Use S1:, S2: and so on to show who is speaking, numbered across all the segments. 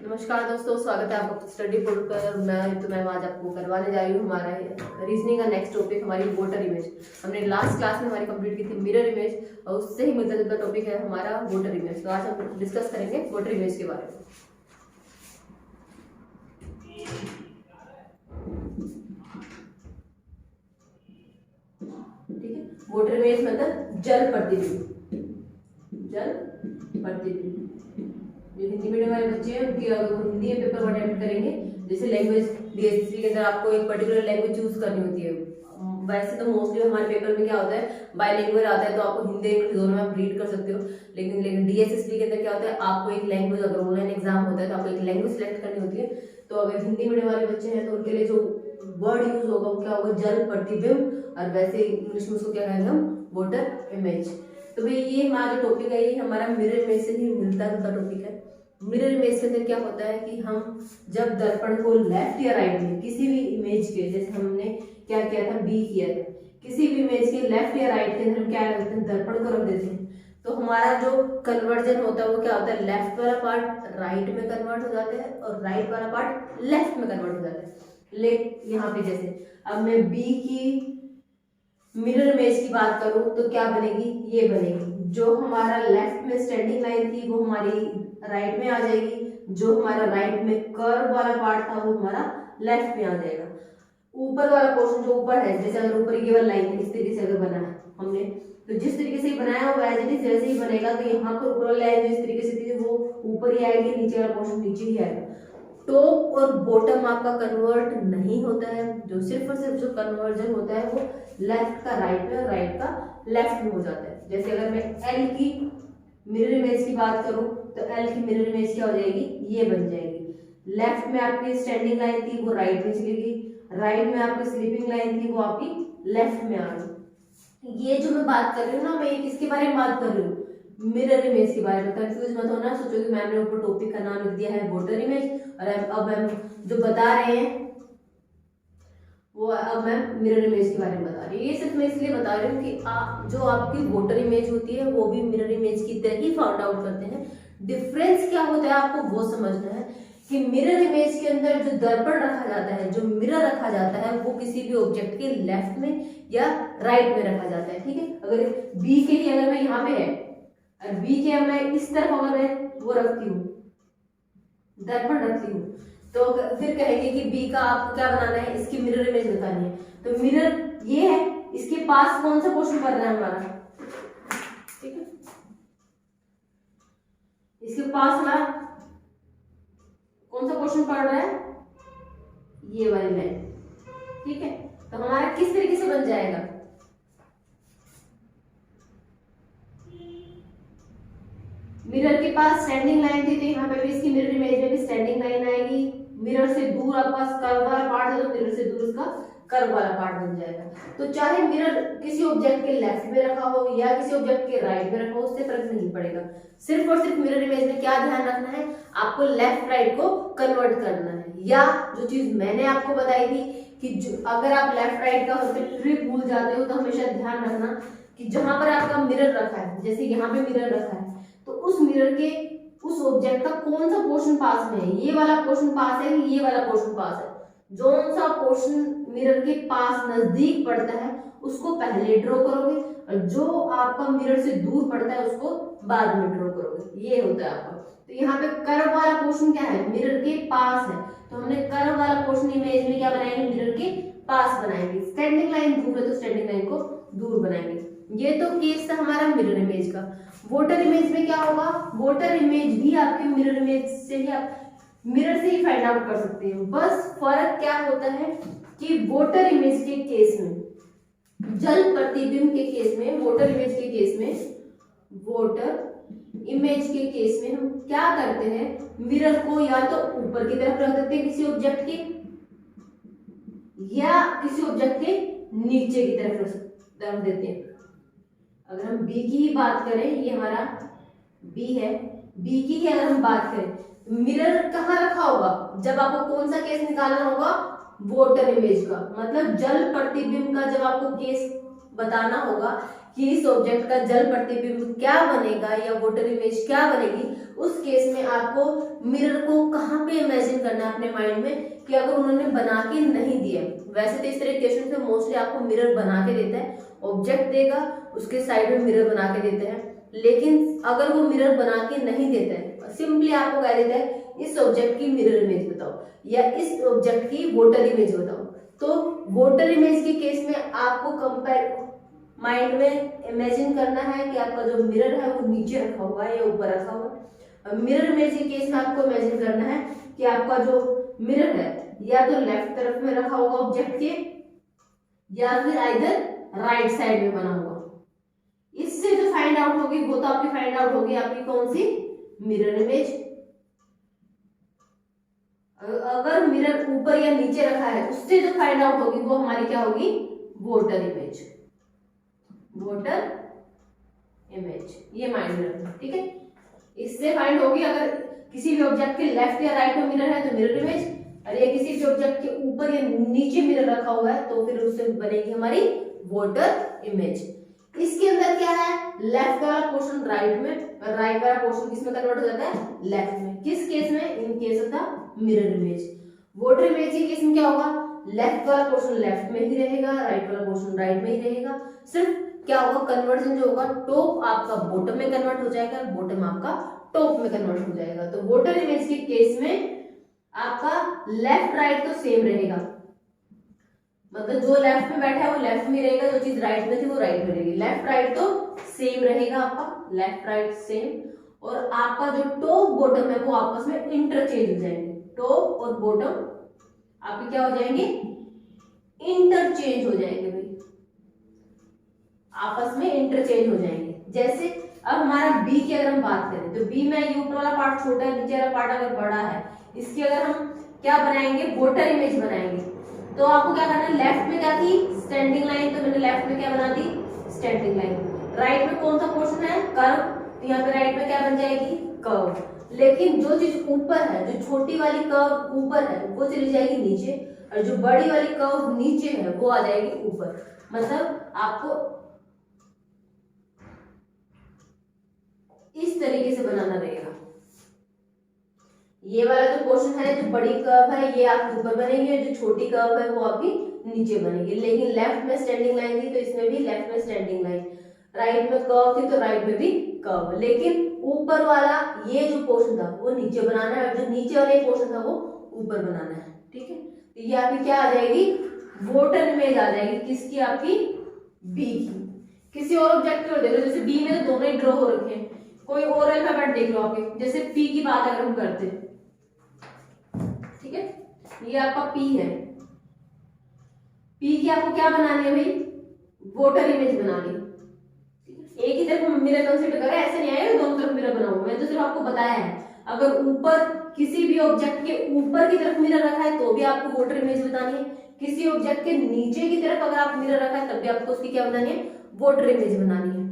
S1: नमस्कार दोस्तों, स्वागत है आपका स्टडी पोर्टल पर। मैं आज आपको करवाने जा रही हूँ हमारा रीजनिंग का नेक्स्ट टॉपिक हमारी वोटर इमेज। हमने लास्ट क्लास में हमारी कंप्लीट की थी मिरर इमेज और उससे ही मिलता जुलता टॉपिक है हमारा वोटर इमेज। तो आज हम डिस्कस करेंगे वोटर इमेज के बारे में। ठीक है, वोटर इमेज मतलब जल प्रतिबिंब। जल प्रतिबिंब जो हिंदी मीडियम वाले बच्चे हैं उनकी अगर वो हिंदी में पेपर अटेम्प्ट करेंगे, जैसे लैंग्वेज डीएसएससी के अंदर आपको एक पर्टिकुलर लैंग्वेज चूज करनी होती है। वैसे तो मोस्टली हमारे पेपर में क्या होता है, बायलिंगुअल आता है, तो आपको हिंदी इंग्लिश दोनों में आप रीड कर सकते हो। लेकिन डीएसएससी के अंदर क्या होता है, आपको एक लैंग्वेज, अगर ऑनलाइन एग्जाम होता है तो आपको एक लैंग्वेज सेलेक्ट करनी होती है। तो अगर हिंदी मीडियम वाले बच्चे हैं तो उनके लिए जो वर्ड यूज होगा वो क्या होगा, जल प्रतिबिंब। और वैसे इंग्लिश में उसको क्या कहेंगे हम, वोटर इमेज। तो भाई ये हमारा जो टॉपिक है ये हमारा मिरर इमेज से ही मिलता जुलता टॉपिक है। मिरर इमेज के अंदर क्या होता है कि हम जब दर्पण को लेफ्ट या राइट में किसी भी इमेज के, जैसे हमने क्या किया था, बी किया था, किसी भी इमेज के लेफ्ट या राइट के अंदर हम क्या करते हैं, दर्पण को रख देते हैं। तो हमारा जो कन्वर्जन होता है वो क्या होता है, लेफ्ट वाला पार्ट राइट में कन्वर्ट हो जाता है और राइट वाला पार्ट लेफ्ट में कन्वर्ट हो जाता है। यहाँ पे जैसे अब मैं बी की मिरर इमेज की बात करूं तो क्या बनेगी, ये बनेगी। जो हमारा लेफ्ट में स्टैंडिंग लाइन थी वो हमारी राइट में आ जाएगी, जो हमारा राइट में कर्व वाला पार्ट था वो हमारा लेफ्ट में आ जाएगा। ऊपर वाला पोर्शन जो ऊपर है, जैसे अगर ऊपर की वाली लाइन इस तरीके से अगर बना है हमने, तो जिस तरीके से बनाया वो एज इट इज वैसे ही बनेगा। तो यहाँ पर ऊपर वाली लाइन जिस तरीके से थी वो ऊपर ही आएगी, नीचे वाला पोर्शन नीचे ही आएगा। टॉप और बॉटम आपका कन्वर्ट नहीं होता है, जो सिर्फ और सिर्फ जो कन्वर्जन होता है वो लेफ्ट का राइट में और राइट का लेफ्ट में हो जाता है। जैसे अगर मैं एल की मिरर इमेज की बात करूं तो एल की मिरर इमेज क्या हो जाएगी, ये बन जाएगी। लेफ्ट में आपकी स्टैंडिंग लाइन थी वो राइट में चलेगी, राइट में आपकी स्लीपिंग लाइन थी वो आपकी लेफ्ट में आ गई। ये जो मैं बात कर रही हूँ ना, मैं ये किसके बारे में बात कर रही हूँ, मिरर इमेज के बारे में। कंफ्यूज मत होना, सोचो कि मैम ने ऊपर टॉपिक का नाम लिख दिया है वोटर इमेज और अब हम जो बता रहे हैं वो अब मैं मिरर इमेज के बारे में बता रही हूँ। ये सिर्फ मैं इसलिए बता रही हूँ कि जो आपकी वोटर इमेज होती है वो भी मिरर इमेज की तरह ही फाउंड आउट करते हैं। डिफरेंस क्या होता है आपको वो समझना है कि मिरर इमेज के अंदर जो दर्पण रखा जाता है, जो मिरर रखा जाता है, वो किसी भी ऑब्जेक्ट के लेफ्ट में या राइट में रखा जाता है। ठीक है, अगर बी के लिए अगर मैं यहाँ पे है और बी के मैं इस तरफ अगर मैं वो रखती हूँ, दर्पण रखती हूँ, तो फिर कहेंगे कि बी का आपको क्या बनाना है, इसकी मिरर इमेज बतानी है। तो मिरर ये है, इसके पास कौन सा पोर्शन पड़ रहा है हमारा, ठीक है, इसके पास हमारा कौन सा पोर्शन पड़ रहा है, ये वाली लाइन। ठीक है, तो हमारा किस तरीके से बन जाएगा, मिरर के पास स्टैंडिंग लाइन थी तो यहाँ पे भी इसकी मिरर इमेज में भी स्टैंडिंग लाइन आएगी। मिरर से दूर आपके पास कर्व वाला पार्ट है तो मिरर से दूर इसका कर्व वाला पार्ट बन जाएगा। तो चाहे मिरर किसी ऑब्जेक्ट के लेफ्ट में रखा हो या किसी ऑब्जेक्ट के राइट में रखा हो, उससे फर्क नहीं पड़ेगा। सिर्फ और सिर्फ मिरर इमेज में क्या ध्यान रखना है, आपको लेफ्ट राइट को कन्वर्ट करना है। या जो चीज मैंने आपको बताई थी कि अगर आप लेफ्ट राइट का ट्रिक भूल जाते हो तो हमेशा ध्यान रखना कि जहां पर आपका मिरर रखा है, जैसे यहाँ पे मिरर रखा है, तो उस मिरर के उस ऑब्जेक्ट का कौन सा पोर्शन पास में है, ये वाला पोर्शन पास है कि ये वाला पोर्शन पास है। जो सा पोर्शन मिरर के पास नजदीक पड़ता है उसको पहले ड्रॉ करोगे और जो आपका मिरर से दूर पड़ता है उसको बाद में ड्रॉ करोगे। ये होता है आपका। तो यहाँ पे कर्व वाला पोर्शन क्या है, मिरर के पास है, तो हमने कर्व वाला पोर्शन इमेज में क्या बनाएंगे, मिरर के पास बनाएंगे। स्टैंडिंग लाइन दूर है तो स्टैंडिंग लाइन को दूर बनाएंगे। ये तो केस था हमारा मिरर इमेज का। वोटर इमेज में क्या होगा, वोटर इमेज भी आपके मिरर इमेज से ही, आप मिरर से ही फाइंड आउट कर सकते हैं। बस फर्क क्या होता है कि वोटर इमेज के केस में, जल प्रतिबिंब के केस में, वोटर इमेज के केस में, वोटर इमेज के केस में हम क्या करते हैं, मिरर को या तो ऊपर की तरफ रख देते हैं किसी ऑब्जेक्ट के, या किसी ऑब्जेक्ट के नीचे की तरफ रख देते हैं। अगर हम बी की ही बात करें, ये हमारा बी है, बी की ही अगर हम बात करें, मिरर कहाँ रखा होगा, जब आपको कौन सा केस निकालना होगा, वोटर इमेज का, मतलब जल प्रतिबिंब का जब आपको केस बताना होगा कि इस ऑब्जेक्ट का जल प्रतिबिंब क्या बनेगा या वाटर इमेज क्या बनेगी, उस केस में आपको मिरर को कहाँ पे इमेजिन करना है अपने माइंड में, कि अगर उन्होंने बना के नहीं दिया, वैसे तो इस तरह के क्वेश्चन में मोस्टली आपको मिरर बना के देता है, ऑब्जेक्ट देगा उसके साइड में मिरर बना के देते हैं, लेकिन अगर वो मिरर बना के नहीं देता है, सिंपली आपको कह देता है इस ऑब्जेक्ट की मिरर इमेज बताओ या इस ऑब्जेक्ट की वाटर इमेज बताओ। तो वाटर इमेज के केस में आपको कंपेयर माइंड में इमेजिन करना है कि आपका जो मिरर है वो नीचे रखा हुआ है या ऊपर रखा हुआ है। मिरर इमेज के केस में आपको इमेजिन करना है कि आपका जो मिरर है या तो लेफ्ट तरफ में रखा होगा ऑब्जेक्ट के, या फिर आइदर राइट साइड में बना होगा। इससे जो फाइंड आउट होगी वो तो आपकी फाइंड आउट होगी आपकी कौन सी, मिरर इमेज। अगर मिरर ऊपर या नीचे रखा है उससे जो फाइंड आउट होगी वो हमारी क्या होगी, वाटर इमेज, वाटर इमेज। ये माइंड में रखना, ठीक है। इससे फाइंड होगी अगर किसी भी ऑब्जेक्ट के लेफ्ट या राइट में मिरर है तो मिरर इमेज, और ये किसी भी ऑब्जेक्ट के ऊपर या नीचे मिरर रखा हुआ है तो फिर उससे बनेगी हमारी वाटर इमेज। इसके अंदर क्या है, लेफ्ट वाला पोर्शन राइट में और राइट वाला पोर्शन किसमें कन्वर्ट हो जाता है, लेफ्ट में। किस केस में, in case of the mirror image. Water image के केस में क्या होगा, लेफ्ट वाला पोर्शन लेफ्ट में ही रहेगा, राइट वाला पोर्शन राइट में ही रहेगा। सिर्फ क्या होगा, कन्वर्जन जो होगा, टॉप आपका बॉटम में कन्वर्ट हो जाएगा, बॉटम आपका टॉप में कन्वर्ट हो जाएगा। तो वाटर इमेज के केस में आपका लेफ्ट राइट तो सेम रहेगा, मतलब जो लेफ्ट में बैठा है वो लेफ्ट में रहेगा, जो चीज राइट में थी वो राइट में रहेगी। लेफ्ट राइट तो सेम रहेगा आपका, लेफ्ट राइट सेम, और आपका जो टॉप बॉटम है वो आपस में इंटरचेंज हो जाएंगे। टॉप और बॉटम आपके क्या हो जाएंगे, इंटरचेंज हो जाएंगे भाई, आपस में इंटरचेंज हो जाएंगे। जैसे अब हमारा बी की अगर हम बात करें तो बी में ये ऊपर वाला पार्ट छोटा है, नीचे वाला पार्ट अगर बड़ा है, इसकी अगर हम क्या बनाएंगे, वाटर इमेज बनाएंगे। तो आपको क्या करना है, लेफ्ट में क्या थी, स्टैंडिंग लाइन, तो मैंने लेफ्ट में क्या बना दी, स्टैंडिंग लाइन। राइट में कौन सा पोर्शन है, कर्व, तो यहाँ पे राइट में क्या बन जाएगी, कर्व। लेकिन जो चीज ऊपर है, जो छोटी वाली कर्व ऊपर है वो चली जाएगी नीचे, और जो बड़ी वाली कर्व नीचे है वो आ जाएगी ऊपर। मतलब आपको इस तरीके से बनाना रहेगा। ये वाला जो पोर्शन है, जो बड़ी कर्व है ये आपके ऊपर बनेगी, और जो छोटी कर्व है वो आपकी नीचे बनेगी। लेकिन लेफ्ट में स्टैंडिंग लाइन थी तो इसमें भी लेफ्ट में स्टैंडिंग लाइन, राइट में कर्व थी तो राइट में भी कर्व। लेकिन ऊपर वाला ये जो पोर्शन था वो नीचे बनाना है, और जो नीचे वाला पोर्शन था वो ऊपर बनाना है, ठीक है। तो ये आपकी क्या आ जाएगी, वाटर इमेज आ जाएगी, किसकी, आपकी बी की। किसी और ऑब्जेक्ट को देख लो, जैसे बी में तो दोनों ही ड्रॉ हो रखे हैं, कोई और अल्फाबेट देख लो आपके, जैसे पी की बात अगर हम करते हैं, ठीक है, ये आपका पी है। पी की आपको क्या बनानी है भाई, वाटर इमेज बनानी है। एक ही तरफ मिरर कंसीडर करें, ऐसे नहीं आएगा दोनों तरफ मिरर बनाऊंगा, मैं तो सिर्फ आपको बताया है। अगर ऊपर किसी भी ऑब्जेक्ट के ऊपर की तरफ मिरर रखा है तो भी आपको वाटर इमेज बतानी है, किसी ऑब्जेक्ट के नीचे की तरफ अगर आप मिरर रखा है तब भी आपको उसकी क्या बनानी है, वाटर इमेज बनानी है।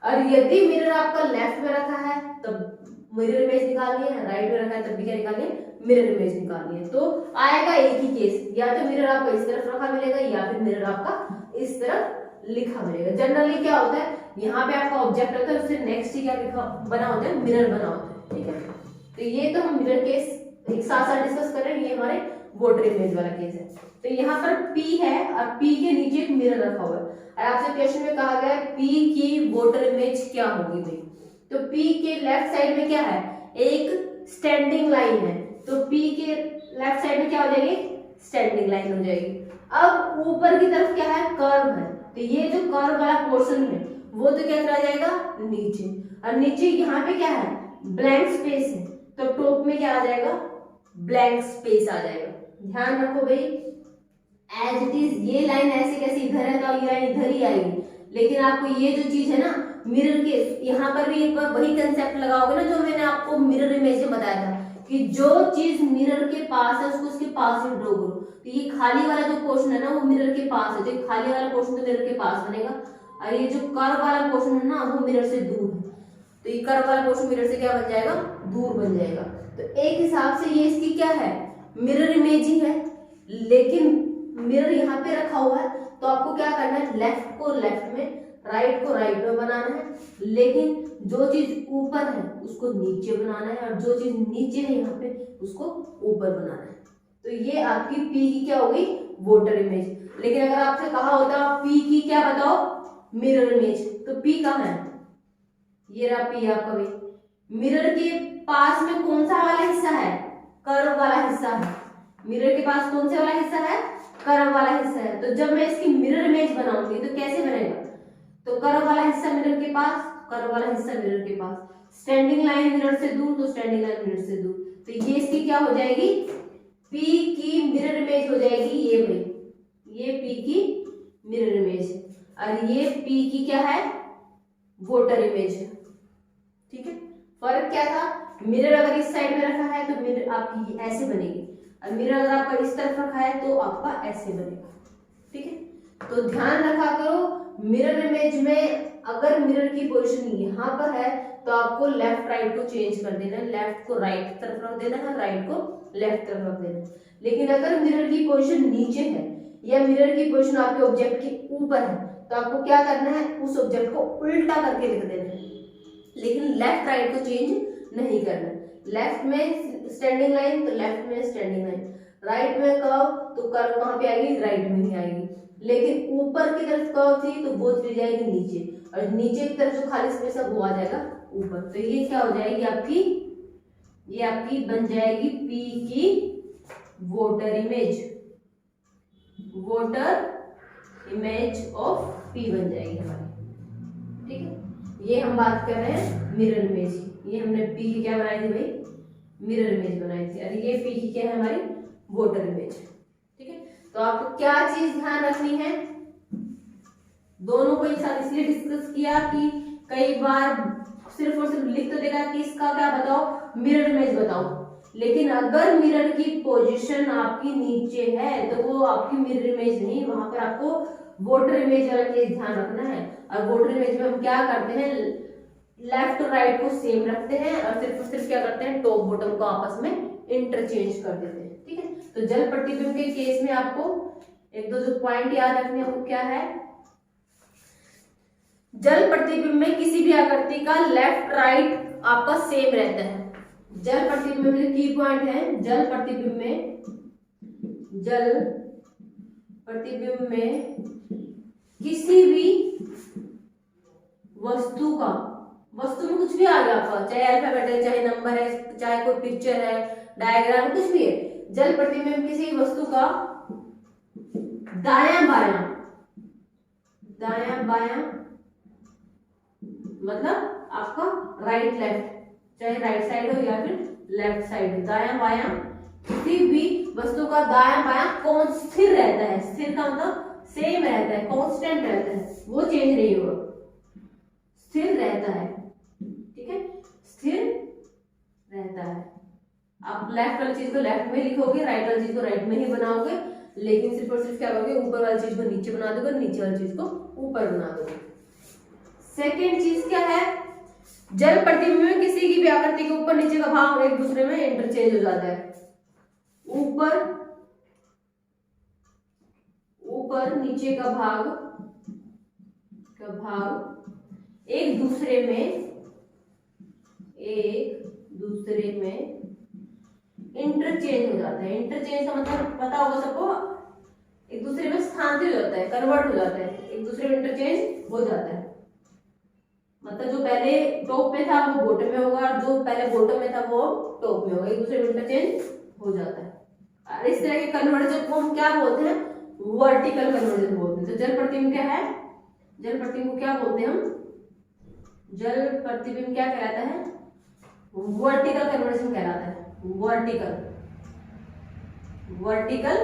S1: और यदि मिरर आपका लेफ्ट में रखा है तब मिरर इमेज निकालनी है, राइट में रखा है तब भी क्या निकालनी है, मिरर इमेज निकालनी है। तो आएगा एक ही केस, या तो मिरर आपका इस तरफ रखा मिलेगा या फिर मिरर आपका इस तरफ लिखा मिलेगा। जनरली क्या होता है, यहाँ पे आपका ऑब्जेक्ट रहता है, उससे नेक्स्ट ही क्या लिखा बना होता है, मिरर बना होता है, ठीक है। तो ये तो हम मिरर केस एक साथ साथ डिस्कस कर रहे हैं, ये हमारे वाटर इमेज वाला केस है। तो यहाँ पर P है और P के नीचे एक मिरर रखा हुआ है, और आपसे क्वेश्चन में कहा गया है P की वाटर इमेज क्या होगी भाई। तो P के लेफ्ट साइड में क्या है, एक स्टैंडिंग लाइन है, तो P के लेफ्ट साइड में क्या हो जाएगी, स्टैंडिंग लाइन हो जाएगी। अब ऊपर की तरफ क्या है, कर्व है, तो ये जो कर्व वाला पोर्शन है वो तो क्या चला जाएगा, नीचे, और नीचे यहाँ पे क्या है, ब्लैंक स्पेस है, तो टॉप में क्या आ जाएगा, ब्लैंक स्पेस आ जाएगा। ध्यान रखो भाई, एज इट इज ये लाइन ऐसे कैसे इधर है तो ये लाइन इधर ही आएगी, लेकिन आपको ये जो चीज है ना मिरर के, यहाँ पर भी एक बार वही कंसेप्ट लगाओगे ना जो मैंने आपको मिरर इमेज में बताया था, कि जो चीज मिरर के पास है उसको उसके पास ही ड्रॉ करो। तो ये खाली वाला जो पोर्शन है ना वो मिरर के पास है, तो खाली वाला पोर्शन तो मिरर के पास बनेगा, और ये जो कर्व वाला पोर्शन है ना वो मिरर से दूर है, तो ये कर्व वाला पोर्शन मिरर से क्या बन जाएगा, दूर बन जाएगा। तो एक हिसाब से ये इसकी क्या है, मिरर इमेज ही है, लेकिन मिरर यहाँ पे रखा हुआ है तो आपको क्या करना है, लेफ्ट को लेफ्ट में, राइट को राइट में बनाना है, लेकिन जो चीज ऊपर है उसको नीचे बनाना है और जो चीज नीचे है यहाँ पे उसको ऊपर बनाना है। तो ये आपकी पी की क्या होगी, वोटर इमेज। लेकिन अगर आपसे कहा होता पी की क्या बताओ, मिरर इमेज, तो पी कहाँ है, ये रहा पी आपका भाई। मिरर के पास में कौन सा वाला हिस्सा है, कर्व वाला हिस्सा है। मिरर के पास कौन सा वाला हिस्सा है, कर्व वाला हिस्सा है। तो जब मैं इसकी मिरर इमेज बनाऊंगी तो कैसे बनेगा, तो कर्व वाला हिस्सा मिरर के पास, कर्व वाला हिस्सा मिरर के पास, स्टैंडिंग लाइन मिरर से दूर तो स्टैंडिंग लाइन मिरर से दूर। तो ये इसकी क्या हो जाएगी, पी की मिरर इमेज हो जाएगी ये भाई, ये पी की मिरर इमेज है और ये पी की क्या है, वोटर इमेज है। ठीक है, फर्क क्या था, मिरर अगर इस साइड में रखा है तो मिरर आपकी ऐसे बनेगी और मिरर अगर आपका इस तरफ रखा है तो आपका ऐसे बनेगा। ठीक है, तो ध्यान रखा करो मिरर इमेज में अगर मिरर की पोजीशन यहाँ पर है तो आपको लेफ्ट राइट को चेंज कर देना है, लेफ्ट को राइट तरफ रख देना है, राइट को लेफ्ट तरफ रख देना है। लेकिन अगर मिरर की पोजीशन नीचे है या मिरर की पोजीशन आपके ऑब्जेक्ट के ऊपर है तो आपको क्या करना है, उस ऑब्जेक्ट को उल्टा करके लिख देना है, लेकिन लेफ्ट राइट को चेंज नहीं करना। लेफ्ट में स्टैंडिंग लाइन तो लेफ्ट में स्टैंडिंग लाइन, राइट में कर्व तो कर्व कहाँ पे आएगी, राइट में ही आएगी। लेकिन ऊपर की तरफ कर्व थी तो वो चली जाएगी नीचे और नीचे की तरफ जो खाली स्पेस है वो आ जाएगा ऊपर। तो ये क्या हो जाएगी आपकी, ये आपकी बन जाएगी पी की water image, voter image of P बन जाएगी हमारी। ठीक है, ये हम बात कर रहे हैं मिरर इमेज की। ये हमने पी की क्या बनाई थी भाई, मिरर इमेज बनाई थी और ये पी की क्या है हमारी, वोटर इमेज। ठीक है, तो आपको क्या चीज ध्यान रखनी है, दोनों को एक साथ इसलिए डिस्कस किया कि कई बार सिर्फ और सिर्फ लिख तो देगा कि इसका क्या बताओ, मिरर इमेज बताओ, लेकिन अगर मिरर की पोजीशन आपकी नीचे है तो वो आपकी मिरर इमेज नहीं, वहां पर आपको वोटर इमेज वाला चीज ध्यान रखना है। और वोटर इमेज में हम क्या करते हैं, लेफ्ट और राइट को सेम रखते हैं और सिर्फ क्या करते हैं, टॉप बॉटम को आपस में इंटरचेंज कर देते हैं। ठीक है, तो जल प्रतिबिंब के केस में आपको एक दो जो पॉइंट याद रखने हैं वो क्या है, जल प्रतिबिंब में किसी भी आकृति का लेफ्ट राइट आपका सेम रहता है। जल प्रतिबिंब में की पॉइंट है, जल प्रतिबिंब में किसी भी वस्तु का, वस्तु में कुछ भी आ गया आपका, चाहे अल्फाबेट है, चाहे नंबर है, चाहे कोई पिक्चर है, डायग्राम, कुछ भी है, जल प्रतिबिंब में किसी वस्तु का दायां बायां मतलब आपका राइट लेफ्ट, चाहे राइट साइड हो या फिर लेफ्ट साइड, दायां बायां किसी भी वस्तु का दायां बायां कौन स्थिर रहता है, स्थिर का मतलब सेम रहता है, कांस्टेंट रहता है, वो चेंज नहीं होगा, स्थिर रहता है। ठीक है, स्थिर रहता है। आप लेफ्ट वाली चीज को लेफ्ट में लिखोगे, राइट वाली चीज को राइट में ही बनाओगे, लेकिन सिर्फ और सिर्फ क्या करोगे, ऊपर वाली चीज को नीचे बना दोगे, नीचे वाली चीज को ऊपर बना दोगे। सेकेंड चीज क्या है, जल प्रतिबिंब में किसी की भी आकृति के ऊपर नीचे का भाग एक दूसरे में इंटरचेंज हो जाता है। ऊपर नीचे का भाग एक दूसरे में इंटरचेंज हो जाता है। इंटरचेंज का मतलब पता होगा सबको, एक दूसरे में स्थानांतरित हो जाता है, कन्वर्ट हो जाता है, एक दूसरे में इंटरचेंज हो जाता है। मतलब जो पहले टॉप में था वो बॉटम में होगा और जो पहले बॉटम में था वो टॉप में होगा, एक दूसरे में इंटरचेंज हो जाता है। और इस तरह के कन्वर्जन को हम क्या बोलते हैं, वर्टिकल कन्वर्जन बोलते हैं। तो जल प्रतिबिंब क्या है, जल प्रतिबिंब को क्या बोलते हैं हम, जल प्रतिबिंब क्या कहलाता है, वर्टिकल कन्वर्जन कहलाता है। वर्टिकल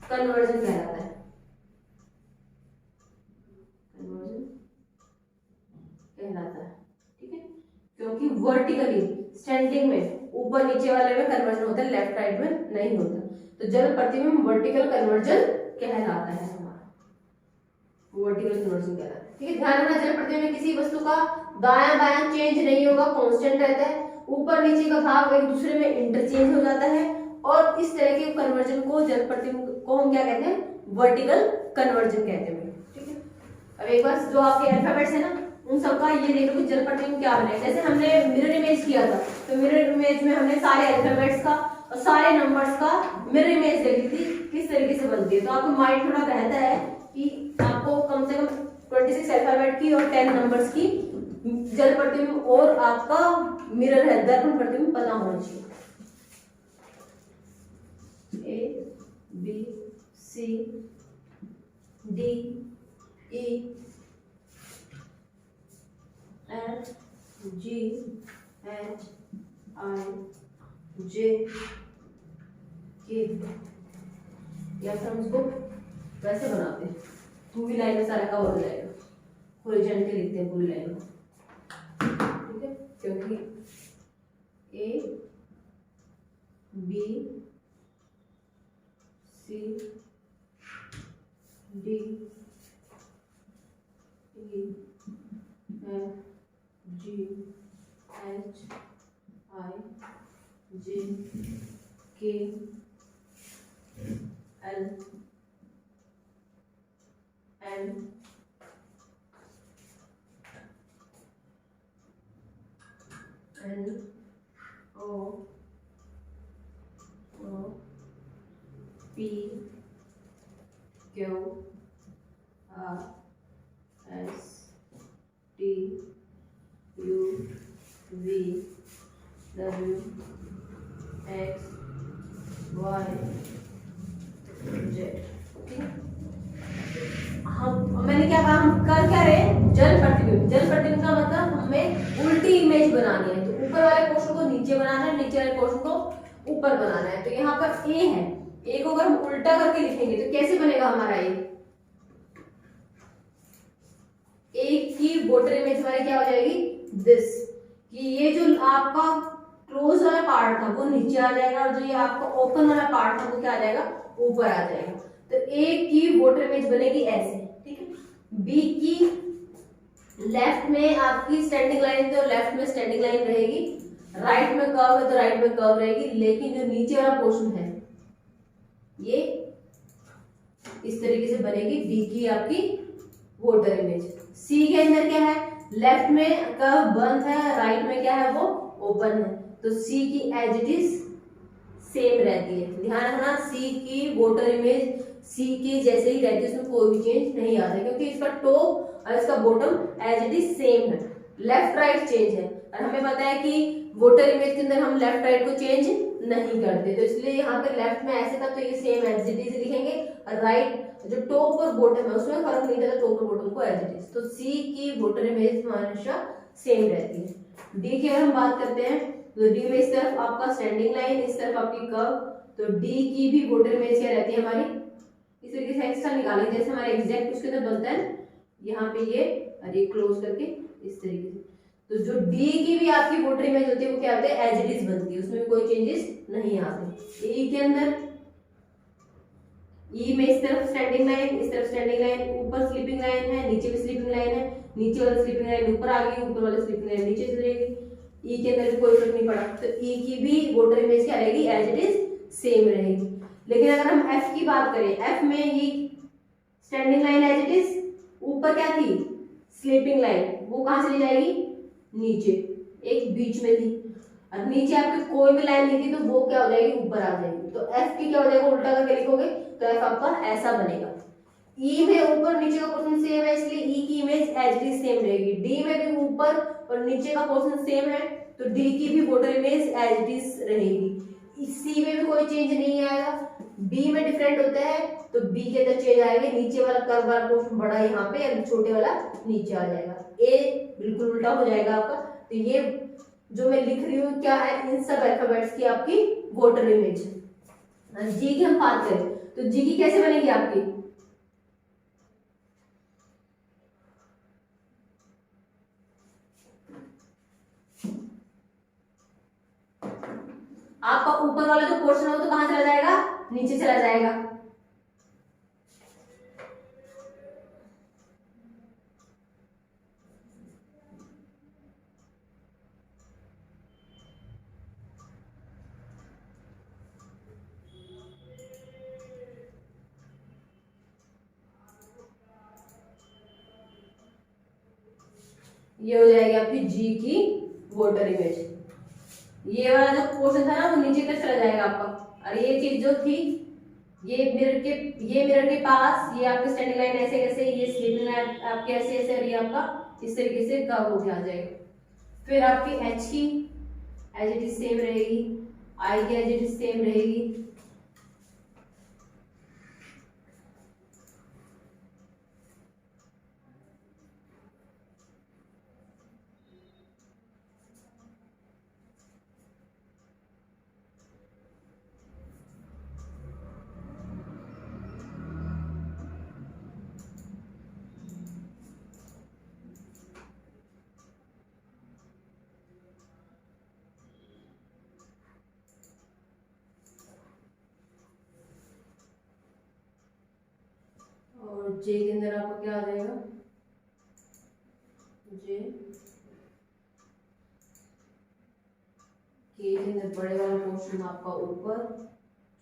S1: कन्वर्जन कहलाता है, ठीक है, क्योंकि वर्टिकली स्टैंडिंग में ऊपर नीचे वाले में कन्वर्जन होता है, लेफ्ट राइट में नहीं होता। तो जल प्रतिबिंब वर्टिकल कन्वर्जन कहलाता है हमारा, वर्टिकल कन्वर्जन कहलाता है। ठीक है, ध्यान रखना, जल प्रतिबिंब में किसी वस्तु का दायां बायां चेंज नहीं होगा, कांस्टेंट रहता है। ऊपर नीचे का भाग एक दूसरे में इंटरचेंज हो जाता है और इस तरह के कन्वर्जन को जल प्रतिबिंब को हम क्या कहते हैं, वर्टिकल कन्वर्जन कहते हैं। ठीक है, अब एक बार जो आपके अल्फाबेट्स है ना उन सबका ये देखो कि जल प्रतिबिंब क्या बने। जैसे हमने मिरर इमेज किया था तो मिरर इमेज में हमने सारे अल्फाबेट्स का और सारे नंबर्स का मिरर इमेज देखी थी किस तरीके से बनती है। तो आपको माइंड थोड़ा रहता है कि आपको कम से कम 26 अल्फाबेट की और 10 नंबर्स की जल प्रतिबिंब और आपका मिरर है दर्पण प्रतिबिंब पता होना चाहिए। A B C D E F G H I J K, या फिर हम इसको वैसे बनाते हैं पूरी लाइन में सारा कवर हो जाएगा, हॉरिजॉन्टली लिखते हैं पूरी लाइन में। ठीक है, क्योंकि A B C D E F G H I J K L N N O P Q R S T U V W X Y Z. हम मैंने क्या कहा, हम कर क्या रहे हैं, जल प्रतिबिंब। जल प्रतिबिंब का मतलब हमें उल्टी इमेज बनानी है, तो ऊपर वाले पोर्शन को नीचे बनाना है, नीचे वाले पोर्शन को ऊपर बनाना है। तो यहाँ पर ए है, ए को अगर हम उल्टा करके लिखेंगे तो कैसे बनेगा हमारा ए की वोटर इमेज हमारी क्या हो जाएगी, दिस, कि ये जो आपका क्लोज वाला पार्ट था वो नीचे आ जाएगा और जो ये आपका ओपन वाला पार्ट था वो क्या आ जाएगा, ऊपर आ जाएगा। तो ए की वोटर इमेज बनेगी ऐसे। ठीक है, बी की लेफ्ट में आपकी स्टैंडिंग लाइन तो लेफ्ट में स्टैंडिंग लाइन रहेगी, राइट में कर्व है तो राइट में कर्व रहेगी, लेकिन जो नीचे वाला पोर्शन है ये इस तरीके से बनेगी डी की आपकी वोटर इमेज। सी के अंदर क्या है, लेफ्ट में कर्व बंद है, राइट में क्या है वो ओपन है, तो सी की एज इट इज सेम रहती है। ध्यान रखना, सी की वोटर इमेज सी की जैसे ही रहती है, उसमें कोई भी चेंज नहीं आता क्योंकि इसका टॉप और इसका bottom as it is same है। लेफ्ट राइट चेंज है और हमें पता है कि वोटर इमेज के अंदर हम लेफ्ट राइट को चेंज नहीं करते, तो इसलिए यहाँ पे लेफ्ट में ऐसे था तो ये सेम एज इट इज लिखेंगे, और राइट जो टॉप और बॉटम है उसमें फर्क नहीं था, टॉप और बॉटम को एज इट इज। तो सी की वोटर इमेज हमेशा सेम रहती है। डी की अगर हम बात करते हैं तो डी में इस तरफ आपका स्टैंडिंग लाइन, इस तरफ आपकी कर्व, तो डी की भी वोटर इमेज क्या रहती है हमारी, इस तरीके से एक्स्ट्रा निकालेंगे जैसे हमारा एग्जैक्ट उसके अंदर बनता है यहाँ पे ये, और ये क्लोज करके इस तरीके से। तो जो डी की भी आपकी वोटर इमेज होती है वो क्या होती है, एज इट इज बनती है, उसमें कोई चेंजेस नहीं आते। ई के अंदर ई में इस तरफ स्टैंडिंग लाइन, इस तरफ स्टैंडिंग लाइन, ऊपर स्लीपिंग लाइन है, नीचे भी स्लीपिंग लाइन है, नीचे वाली स्लीपिंग लाइन ऊपर आ गई, ऊपर वाली स्लीपिंग लाइन नीचे चली जाएगी। ई के अंदर भी कोई फर्क नहीं पड़ा, तो ई की भी वोटर इमेज क्या रहेगी, एज इट इज सेम रहेगी। लेकिन अगर हम एफ की बात करें, एफ में ये standing line as it is, ऊपर क्या थी स्लीपिंग लाइन, वो कहां चली जाएगी, नीचे, एक बीच में थी, और नीचे आपकी कोई भी लाइन नहीं थी तो वो क्या हो जाएगी, ऊपर आ जाएगी। तो एफ की क्या हो जाएगा, उल्टा करके लिखोगे तो एफ आपका ऐसा बनेगा। ई में ऊपर नीचे का पोर्शन सेम है इसलिए ई की image as it is same रहेगी। डी में भी ऊपर और नीचे का पोर्शन सेम है तो डी की भी water image as it is रहेगी। सी में भी कोई चेंज नहीं आएगा। बी में डिफरेंट होता है तो बी के अंदर चेंज आएगा, नीचे वाला कर्व वाला पोर्शन बड़ा यहाँ पे और छोटे वाला नीचे आ जाएगा। ए बिल्कुल उल्टा हो जाएगा आपका। तो ये जो मैं लिख रही हूँ क्या है, इन सब अल्फाबेट्स की आपकी वोटर इमेज। जी की हम बात करें तो जी की कैसे बनेगी आपकी, आपका ऊपर वाला जो पोर्शन है वो तो कहां चला जाएगा, नीचे चला जाएगा। ये हो जाएगी आपकी जी की वोटर इमेज। ये वाला जो पोर्शन था ना वो नीचे तक चला जाएगा आपका। और ये चीज जो थी ये मिरर के पास ये आपकी स्टैंडिंग लाइन ऐसे कैसे, ये स्लीपिंग लाइन आपके ऐसे ऐसे, और ये आपका इस तरीके से कर्व होके आ जाएगा। फिर आपकी एच की एज इट इज सेम रहेगी, आई की एज इट इज सेम रहेगी। और जे के अंदर आपका क्या आ जाएगा, जे के अंदर बड़े वाला पोर्शन आपका ऊपर,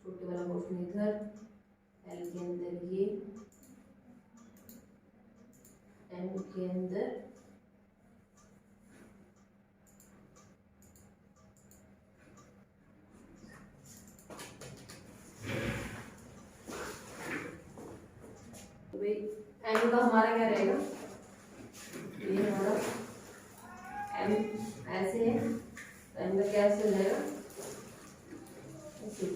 S1: छोटे वाला पोर्शन इधर, एल के अंदर ये, एम के अंदर एम का हमारा क्या रहेगा, ये हमारा एम ऐसे है, तो एम का क्या ऐसे हो जाएगा, ऐसे।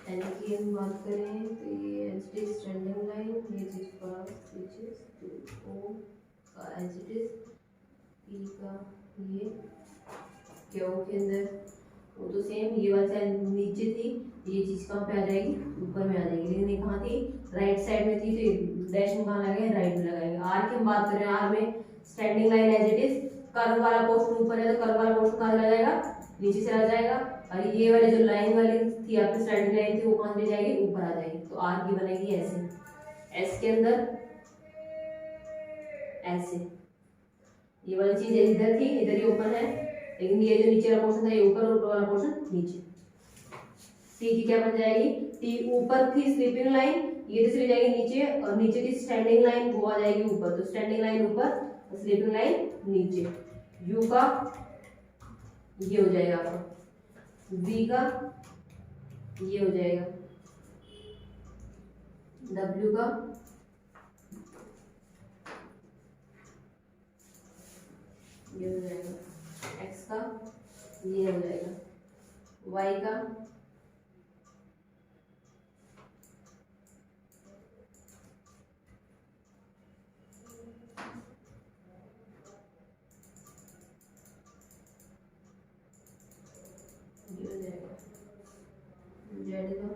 S1: एन की हम बात करें तो ये एच डी स्टैंडिंग लाइन, ये चीज का ओ का एच डी, पी का ये क्यू के अंदर वो तो सेम, ये वाली साइड नीचे थी, ये चीज कहाँ पे आ जाएगी, ऊपर में आ जाएगी। लेकिन ये कहाँ थी, राइट साइड में थी, तो डैश में कहाँ लगाएंगे, राइट में लगाएंगे। आर की हम बात करें, आर में standing line as it is, curve वाला पोर्शन ऊपर है तो कर्व वाला पोर्शन कहाँ चला जाएगा, नीचे चला जाएगा। और ये वाली जो लाइन वाली थी आपकी स्टैंडिंग लाइन थी वो कहाँ चली जाएगी, ऊपर आ जाएगी। तो आर की बनेगी ऐसे, एस के अंदर ऐसे, ये वाली चीज इधर थी, इधर ही ओपन है, लेकिन ये जो नीचे वाला पोर्शन था ये ऊपर और ऊपर वाला पोर्शन नीचे। टी की क्या बन जाएगी, टी ऊपर थी स्लीपिंग लाइन, ये चली जाएगी नीचे, और नीचे की स्टैंडिंग लाइन वो आ जाएगी ऊपर, तो स्टैंडिंग लाइन ऊपर और स्लीपिंग लाइन नीचे। यू का ये हो जाएगा आपका, वी का ये हो जाएगा, डब्ल्यू का ये हो जाएगा, एक्स का ये हो जाएगा, वाई का ये हो जाएगा, जेड का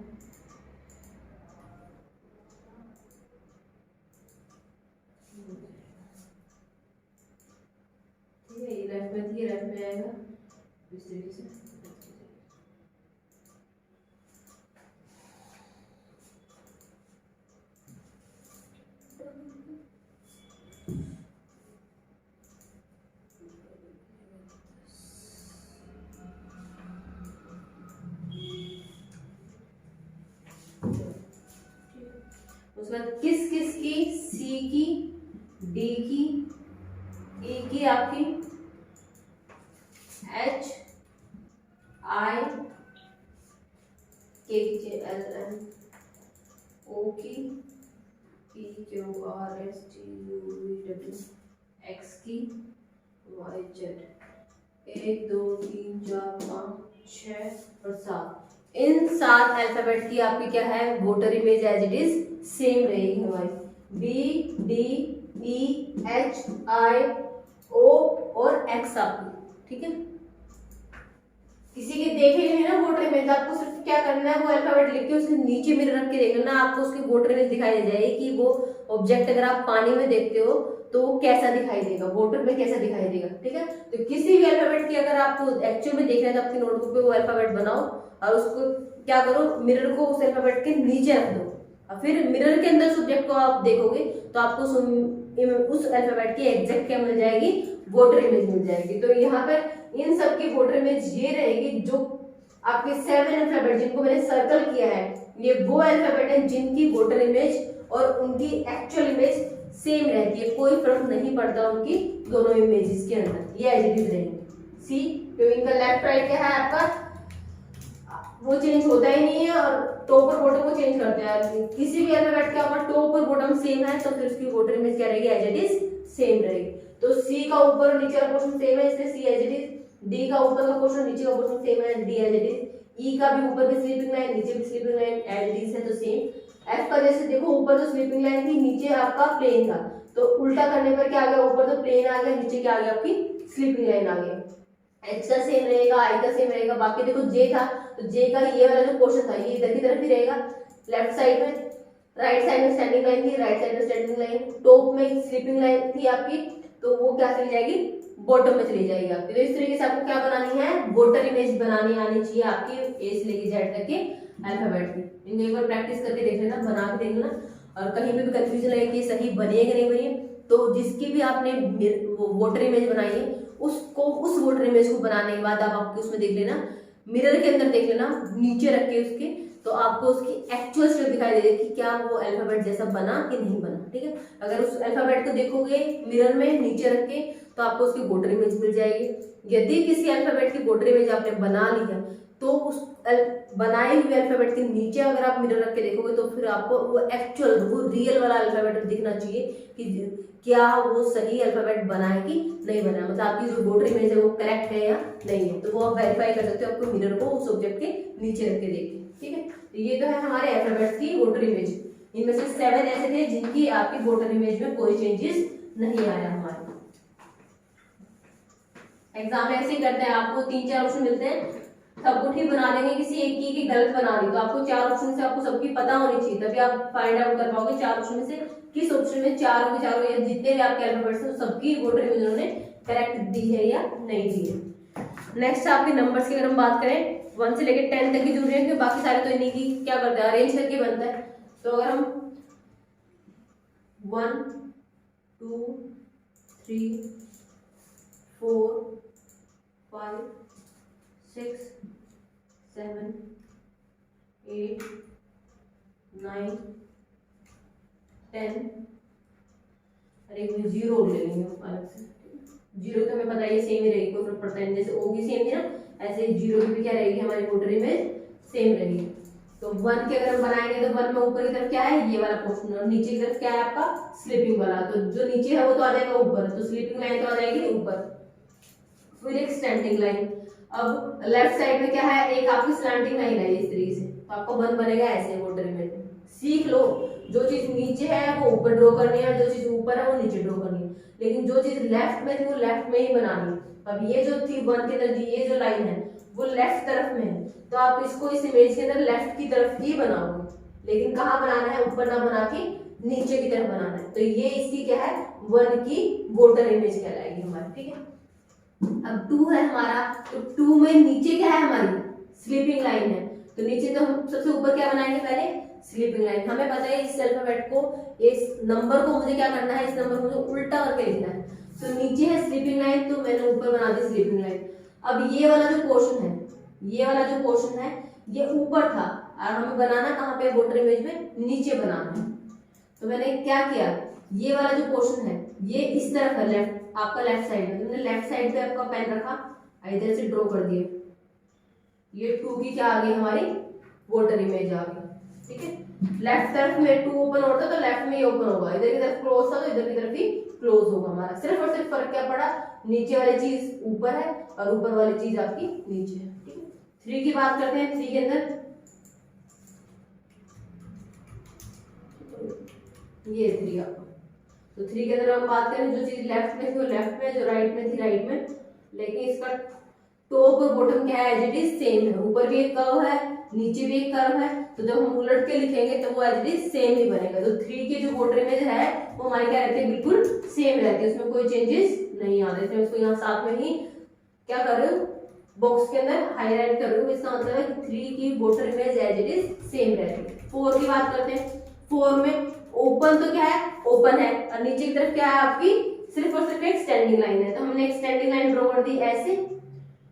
S1: ठीक है, ये लेफ्ट में थी, लेफ्ट में आएगा इस तरीके से। उसके बाद किस किस की, सी की, डी की, ई की आपकी, एच आई के की, एल एम ओ की, P Q R S T U V W, x की, वाई जेड, 1 2 3 4 5 6 और 7। इन 7 अल्फाबेट की आपकी क्या है, voter image as it is same रहेगी हमारी, B D E H I O और एक्स आपकी। ठीक है, किसी के देखे नहीं ना वोटर इमेज, आपको सिर्फ क्या करना है, वो अल्फाबेट लिख के उसके नीचे मिरर रख के देख लेना, आपको उसकी वोटर इमेज दिखाई दे जाएगी कि वो ऑब्जेक्ट अगर आप पानी में देखते हो तो वो कैसा दिखाई देगा, वोटर में कैसा दिखाई देगा। ठीक है, तो किसी भी अल्फाबेट की अगर आपको एक्चुअल में देखना है तो अपनी नोटबुक पे वो अल्फाबेट बनाओ और उसको क्या करो, मिरर को उस अल्फाबेट के नीचे रख दो, और फिर मिरर के अंदर सब्जेक्ट को आप देखोगे तो आपको उस अल्फाबेट की एग्जैक्ट क्या मिल जाएगी, वोटर इमेज मिल जाएगी। तो यहाँ पर इन सब की वोटर इमेज ये रहेगी जो आपके 7 अल्फाबेट जिनको मैंने सर्कल किया है, ये वो अल्फाबेट है जिनकी वोटर इमेज और उनकी एक्चुअल इमेज सेम रहती है, कोई फर्क नहीं पड़ता उनकी दोनों इमेजेस के अंदर, ये एज इट इज रहेंगे। सी, तो इनका लेफ्ट राइट क्या है आपका, वो चेंज होता ही नहीं है, और टॉप और बॉटम को चेंज करते हैं। किसी भी अल्फाबेट का अगर टॉप और बॉटम सेम है तो फिर उसकी वोटर इमेज क्या रहेगी, एज इट इज सेम रहेगी। तो सी का ऊपर और नीचे का पोर्शन सेम है, इसलिए C as it is. D का ऊपर का पोर्शन नीचे का पोर्शन सेम है, D as it is. E का भी ऊपर भी स्लीपिंग लाइन नीचे भी sleeping line as it is है, तो सेम। एफ का जैसे देखो ऊपर तो स्लीपिंग लाइन थी, नीचे आपका प्लेन था, तो उल्टा करने पर क्या आ गया, ऊपर तो प्लेन आ गया, नीचे क्या आ गया आपकी स्लीपिंग लाइन आ गया। एच का सेम रहेगा, आई का सेम रहेगा। बाकी देखो जे था, तो जे का ये वाला जो पोर्शन था ये इधर की तरफ ही रहेगा, लेफ्ट साइड में। राइट साइड में स्टैंडिंग लाइन थी, राइट साइड में स्टैंडिंग लाइन। टॉप में स्लीपिंग लाइन थी आपकी, तो वो क्या चली जाएगी, बॉटम में चली जाएगी आपकी। तो इस तरीके से आपको क्या बनानी है, वोटर इमेज बनानी आनी चाहिए आपकी ए से लेके जेड तक के अल्फाबेट की। इनको एक बार प्रैक्टिस करके देख लेना, बना के देख लेना, और कहीं पे भी कंफ्यूजन लगे कि सही बने या नहीं बनी, तो जिसकी भी आपने वोटर इमेज बनाई है उसको, उस वोटर इमेज को बनाने के बाद आप उसमें देख लेना, मिरर के अंदर देख लेना, नीचे रख के उसके, तो आपको उसकी एक्चुअल शेप दिखाई देगी कि क्या वो अल्फाबेट जैसा बना कि नहीं बना। ठीक है, अगर उस अल्फाबेट को देखोगे मिरर में नीचे रख के तो आपको उसकी वोटर इमेज मिल जाएगी। यदि किसी अल्फाबेट की वोटर इमेज आपने बना ली है तो उस बनाए हुए अल्फाबेट के नीचे अगर आप मिरर रख के देखोगे तो फिर आपको वो एक्चुअल, वो रियल वाला अल्फाबेट दिखना चाहिए कि क्या वो सही अल्फाबेट बना है कि नहीं बना है, मतलब आपकी जो वोटर इमेज है वो करेक्ट है या नहीं है। तो वो आप वेरीफाई कर सकते हो आपको मिरर को उस ऑब्जेक्ट के नीचे रख के देख। ठीक है, तो ये तो है हमारे अल्फाबेट्स की वोटर इमेज। इनमें से 7 ऐसे थे जिनकी आपकी वोटर इमेज में कोई चेंजेस नहीं आया हमारे। एग्जाम में ऐसे ही करते हैं, आपको 3-4 ऑप्शन मिलते हैं, सबको ठीक बना देंगे, किसी एक की गलत बना दी तो आपको 4 ऑप्शन से आपको सबकी पता होनी चाहिए, तभी आप फाइंड आउट कर पाओगे 4 ऑप्शन में से किस ऑप्शन में चारों के चारों या जितने भी आपके अल्फाबेट्स हैं सबकी वोटर इमेज उन्होंने करेक्ट दी है या नहीं दी है। नेक्स्ट आपके नंबर्स की अगर हम बात करें 1 से लेकर 10 तक की जरूरी है, क्योंकि बाकी सारे तो इन्हीं की क्या करते हैं, अरेंज करके बनता है। तो अगर हम 1 2 3 4 5 6 7 8 9 10, अरे कोई 0 ले लेंगे अलग से, 0 तो हमें पता है ये सेम ही रहेगी, कोई फर्क पड़ता है, जैसे ओ की सेम थी ना ऐसे 0 की भी क्या रहेगी हमारी वोटर इमेज सेम रहेगी। तो 1 के अगर हम बनाएंगे तो 1 में ऊपर की तरफ क्या है, ये वाला पोर्शन, और नीचे की तरफ क्या है आपका स्लीपिंग वाला, तो जो नीचे है वो तो आ जाएगा ऊपर, तो स्लीपिंग लाइन तो आ जाएगी ऊपर, फिर एक स्टैंडिंग लाइन। अब लेफ्ट साइड में क्या है, एक आपकी स्लैंटिंग लाइन है इस तरीके से, तो आपका 1 बनेगा ऐसे वोटर इमेज। सीख लो, जो चीज नीचे है वो ऊपर ड्रॉ करनी है, जो चीज ऊपर है वो नीचे ड्रॉ करनी है, लेकिन जो चीज लेफ्ट में थी वो लेफ्ट में ही बनानी है। अब ये जो थी 1 के अंदर ये जो लाइन है वो लेफ्ट तरफ में है, तो आप इसको इस इमेज के अंदर लेफ्ट की तरफ ही बनाओगे, लेकिन कहाँ बनाना है, ऊपर ना बना के नीचे की तरफ बनाना है। तो ये इसकी क्या है, 1 की वोटर इमेज कहलाएगी हमारी। ठीक है, अब 2 है हमारा, तो 2 में नीचे क्या है हमारी स्लीपिंग लाइन है, तो नीचे तो हम सबसे ऊपर क्या बनाएंगे, पहले स्लीपिंग लाइन। हमें पता है इस अल्फाबेट को, इस नंबर को मुझे क्या करना है, इस नंबर को मुझे उल्टा करके लिखना है, तो नीचे है स्लीपिंग लाइन तो मैंने ऊपर बना दी स्लीपिंग लाइन। अब ये वाला जो पोर्शन है, ये वाला जो पोर्शन है ये ऊपर था और हमें बनाना कहाँ पे, वोटर इमेज में नीचे बनाना है, तो मैंने क्या किया, ये वाला जो पोर्शन है ये इस तरफ है, लेफ्ट आपका लेफ्ट साइड में, तुमने लेफ्ट साइड पे आपका पेन रखा, इधर से ड्रॉ कर दिए, ये 2 की क्या आ गई हमारी वोटर इमेज आ गई। ठीक है, लेफ्ट तरफ में 2 ओपन होता तो लेफ्ट में ही ओपन होगा, इधर की तरफ क्लोज था तो इधर की तरफ ही क्लोज होगा हमारा, सिर्फ और सिर्फ फर्क क्या पड़ा, नीचे वाली चीज ऊपर है और ऊपर वाली चीज आपकी नीचे है। ठीक है, 3 की बात करते हैं। 3 के अंदर ये 3 आपका, तो 3 के अंदर हम बात करें, जो चीज लेफ्ट में थी वो लेफ्ट में, जो राइट में थी राइट में, लेकिन इसका टॉप और बॉटम क्या है, एज इट इज सेम है, ऊपर भी एक कर्व है नीचे भी एक कर्व है, तो जब हम उलट के लिखेंगे तो वो एज इट इज सेम ही बनेगा। तो 3 की जो वोटर इमेज है वो हमारी क्या रहती है, बिल्कुल सेम रहती है, उसमें कोई चेंजेस नहीं आते। तो इसको यहाँ साथ में ही क्या कर रहे हो, बॉक्स के अंदर हाईलाइट कर रहे हो, इसका मतलब है कि 3 की water image as it is same रहती है। 4 की बात करते हैं। 4 में ओपन तो क्या है, ओपन है, और नीचे की तरफ क्या है आपकी सिर्फ और सिर्फ एक स्टैंडिंग लाइन है, तो हमने एक स्टैंडिंग लाइन ड्रॉ कर दी ऐसे,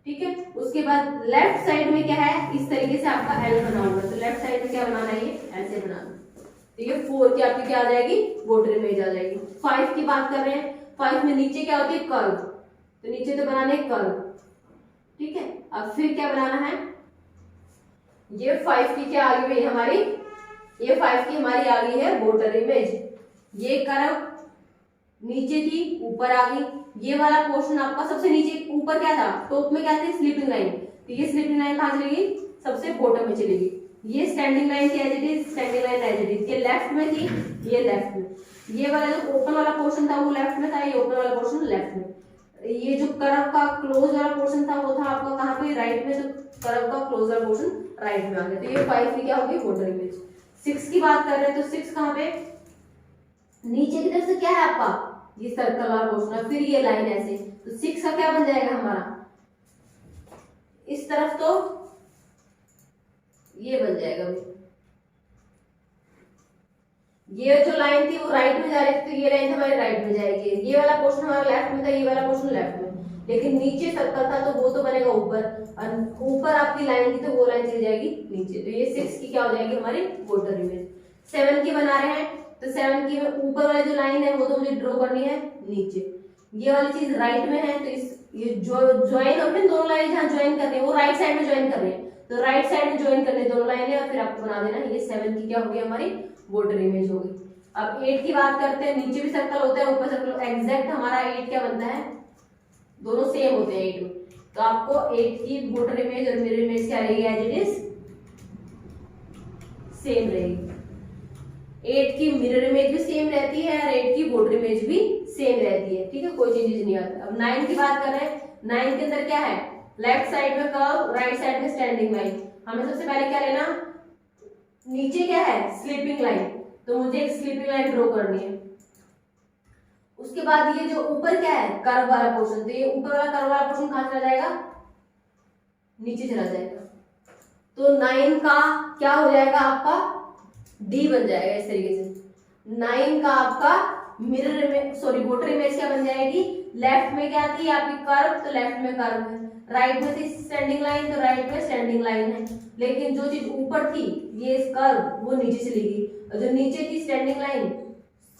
S1: ठीक है। उसके बाद लेफ्ट साइड में क्या है, इस तरीके से आपका एल बना हुआ है, तो लेफ्ट साइड में क्या बनाना है, ये ऐसे बनाना। तो ये 4 की आपकी क्या आ जाएगी, वोटर इमेज आ जाएगी। 5 की बात कर रहे हैं, 5 में नीचे क्या होती है, कर्व, तो नीचे तो बनाने कर्व, ठीक है। अब फिर क्या बनाना है, ये 5 की क्या आ गई भाई हमारी, ये 5 की हमारी आ गई है वोटर इमेज। ये कर्व नीचे थी ऊपर आ गई, ये वाला पोर्शन आपका सबसे नीचे, ऊपर क्या था, टॉप में क्या थी, स्लीपिंग लाइन, तो ये स्लीपिंग लाइन कहाँ चलेगी, सबसे बॉटम में चलेगी। ये स्टैंडिंग लाइन क्या है, standing line as it is, ये लेफ्ट में थी, ये लेफ्ट में। ये वाला जो ओपन वाला पोर्शन था वो लेफ्ट में था, ये ओपन वाला पोर्शन लेफ्ट में। ये जो कर्व का क्लोज वाला पोर्शन था वो था आपका कहाँ पे, राइट में, तो कर्व का क्लोज वाला पोर्शन राइट में आ गया। तो ये 5 की क्या होगी, वोटर इमेज। 6 की बात कर रहे हैं, तो 6 कहाँ पे, नीचे की तरफ से क्या है आपका, ये सर्कल वाला पोर्शन है, फिर ये लाइन ऐसे, तो 6 का क्या बन जाएगा हमारा, इस तरफ तो ये बन जाएगा। ये जो लाइन थी वो राइट में जा रही थी, तो ये लाइन हमारी राइट में जाएगी। ये वाला पोर्शन हमारा लेफ्ट में था, ये वाला पोर्शन लेफ्ट में, लेकिन नीचे सर्कल था तो वो तो बनेगा ऊपर, और ऊपर आपकी लाइन थी तो वो लाइन चली जाएगी नीचे। तो ये 6 की क्या हो जाएगी हमारी वोटर इमेज। 7 की बना रहे हैं, तो 7 की ऊपर वाली जो लाइन है वो तो मुझे ड्रॉ करनी है नीचे, ये वाली चीज राइट में है, तो इस ये जो ज्वाइन होते हैं दोनों लाइन जहाँ ज्वाइन कर रहे हैं वो राइट साइड में ज्वाइन कर रहे हैं, तो राइट साइड में ज्वाइन करने दोनों लाइनें, और फिर आपको बना देना। ये 7 की क्या होगी हमारी वोटर इमेज होगी। अब 8 की बात करते हैं, नीचे भी सर्कल होता है ऊपर सर्कल, एग्जैक्ट हमारा 8 क्या बनता है, दोनों सेम होते हैं 8 में, तो आपको 8 की वोटर इमेज और मिरर इमेज क्या रहेगी, एज इट इज सेम रहेगी। 8 की मिरर इमेज भी सेम रहती है और 8 की वोटर इमेज भी सेम रहती है, ठीक है, कोई चेंजेस नहीं आता। अब 9 की बात कर रहे हैं, 9 के अंदर क्या है, लेफ्ट साइड में कर्व, राइट साइड में स्टैंडिंग लाइन। हमें सबसे पहले क्या लेना, नीचे क्या है, स्लीपिंग लाइन, तो मुझे एक स्लीपिंग लाइन ड्रॉ करनी है। उसके बाद ये जो ऊपर क्या है, कर्व वाला पोर्शन, तो ये ऊपर वाला कर्व वाला पोर्शन कहां चला जाएगा, नीचे चला जाएगा। तो 9 का क्या हो जाएगा आपका, डी बन जाएगा इस तरीके से। 9 का आपका mirror image, sorry voter image क्या बन जाएगी, लेफ्ट में क्या थी आपकी कर्व, तो लेफ्ट में कर्व है, राइट में थी स्टैंडिंग लाइन, तो राइट में स्टैंडिंग लाइन है, लेकिन जो चीज ऊपर थी ये कर्व वो नीचे चली गई, और जो नीचे थी स्टैंडिंग लाइन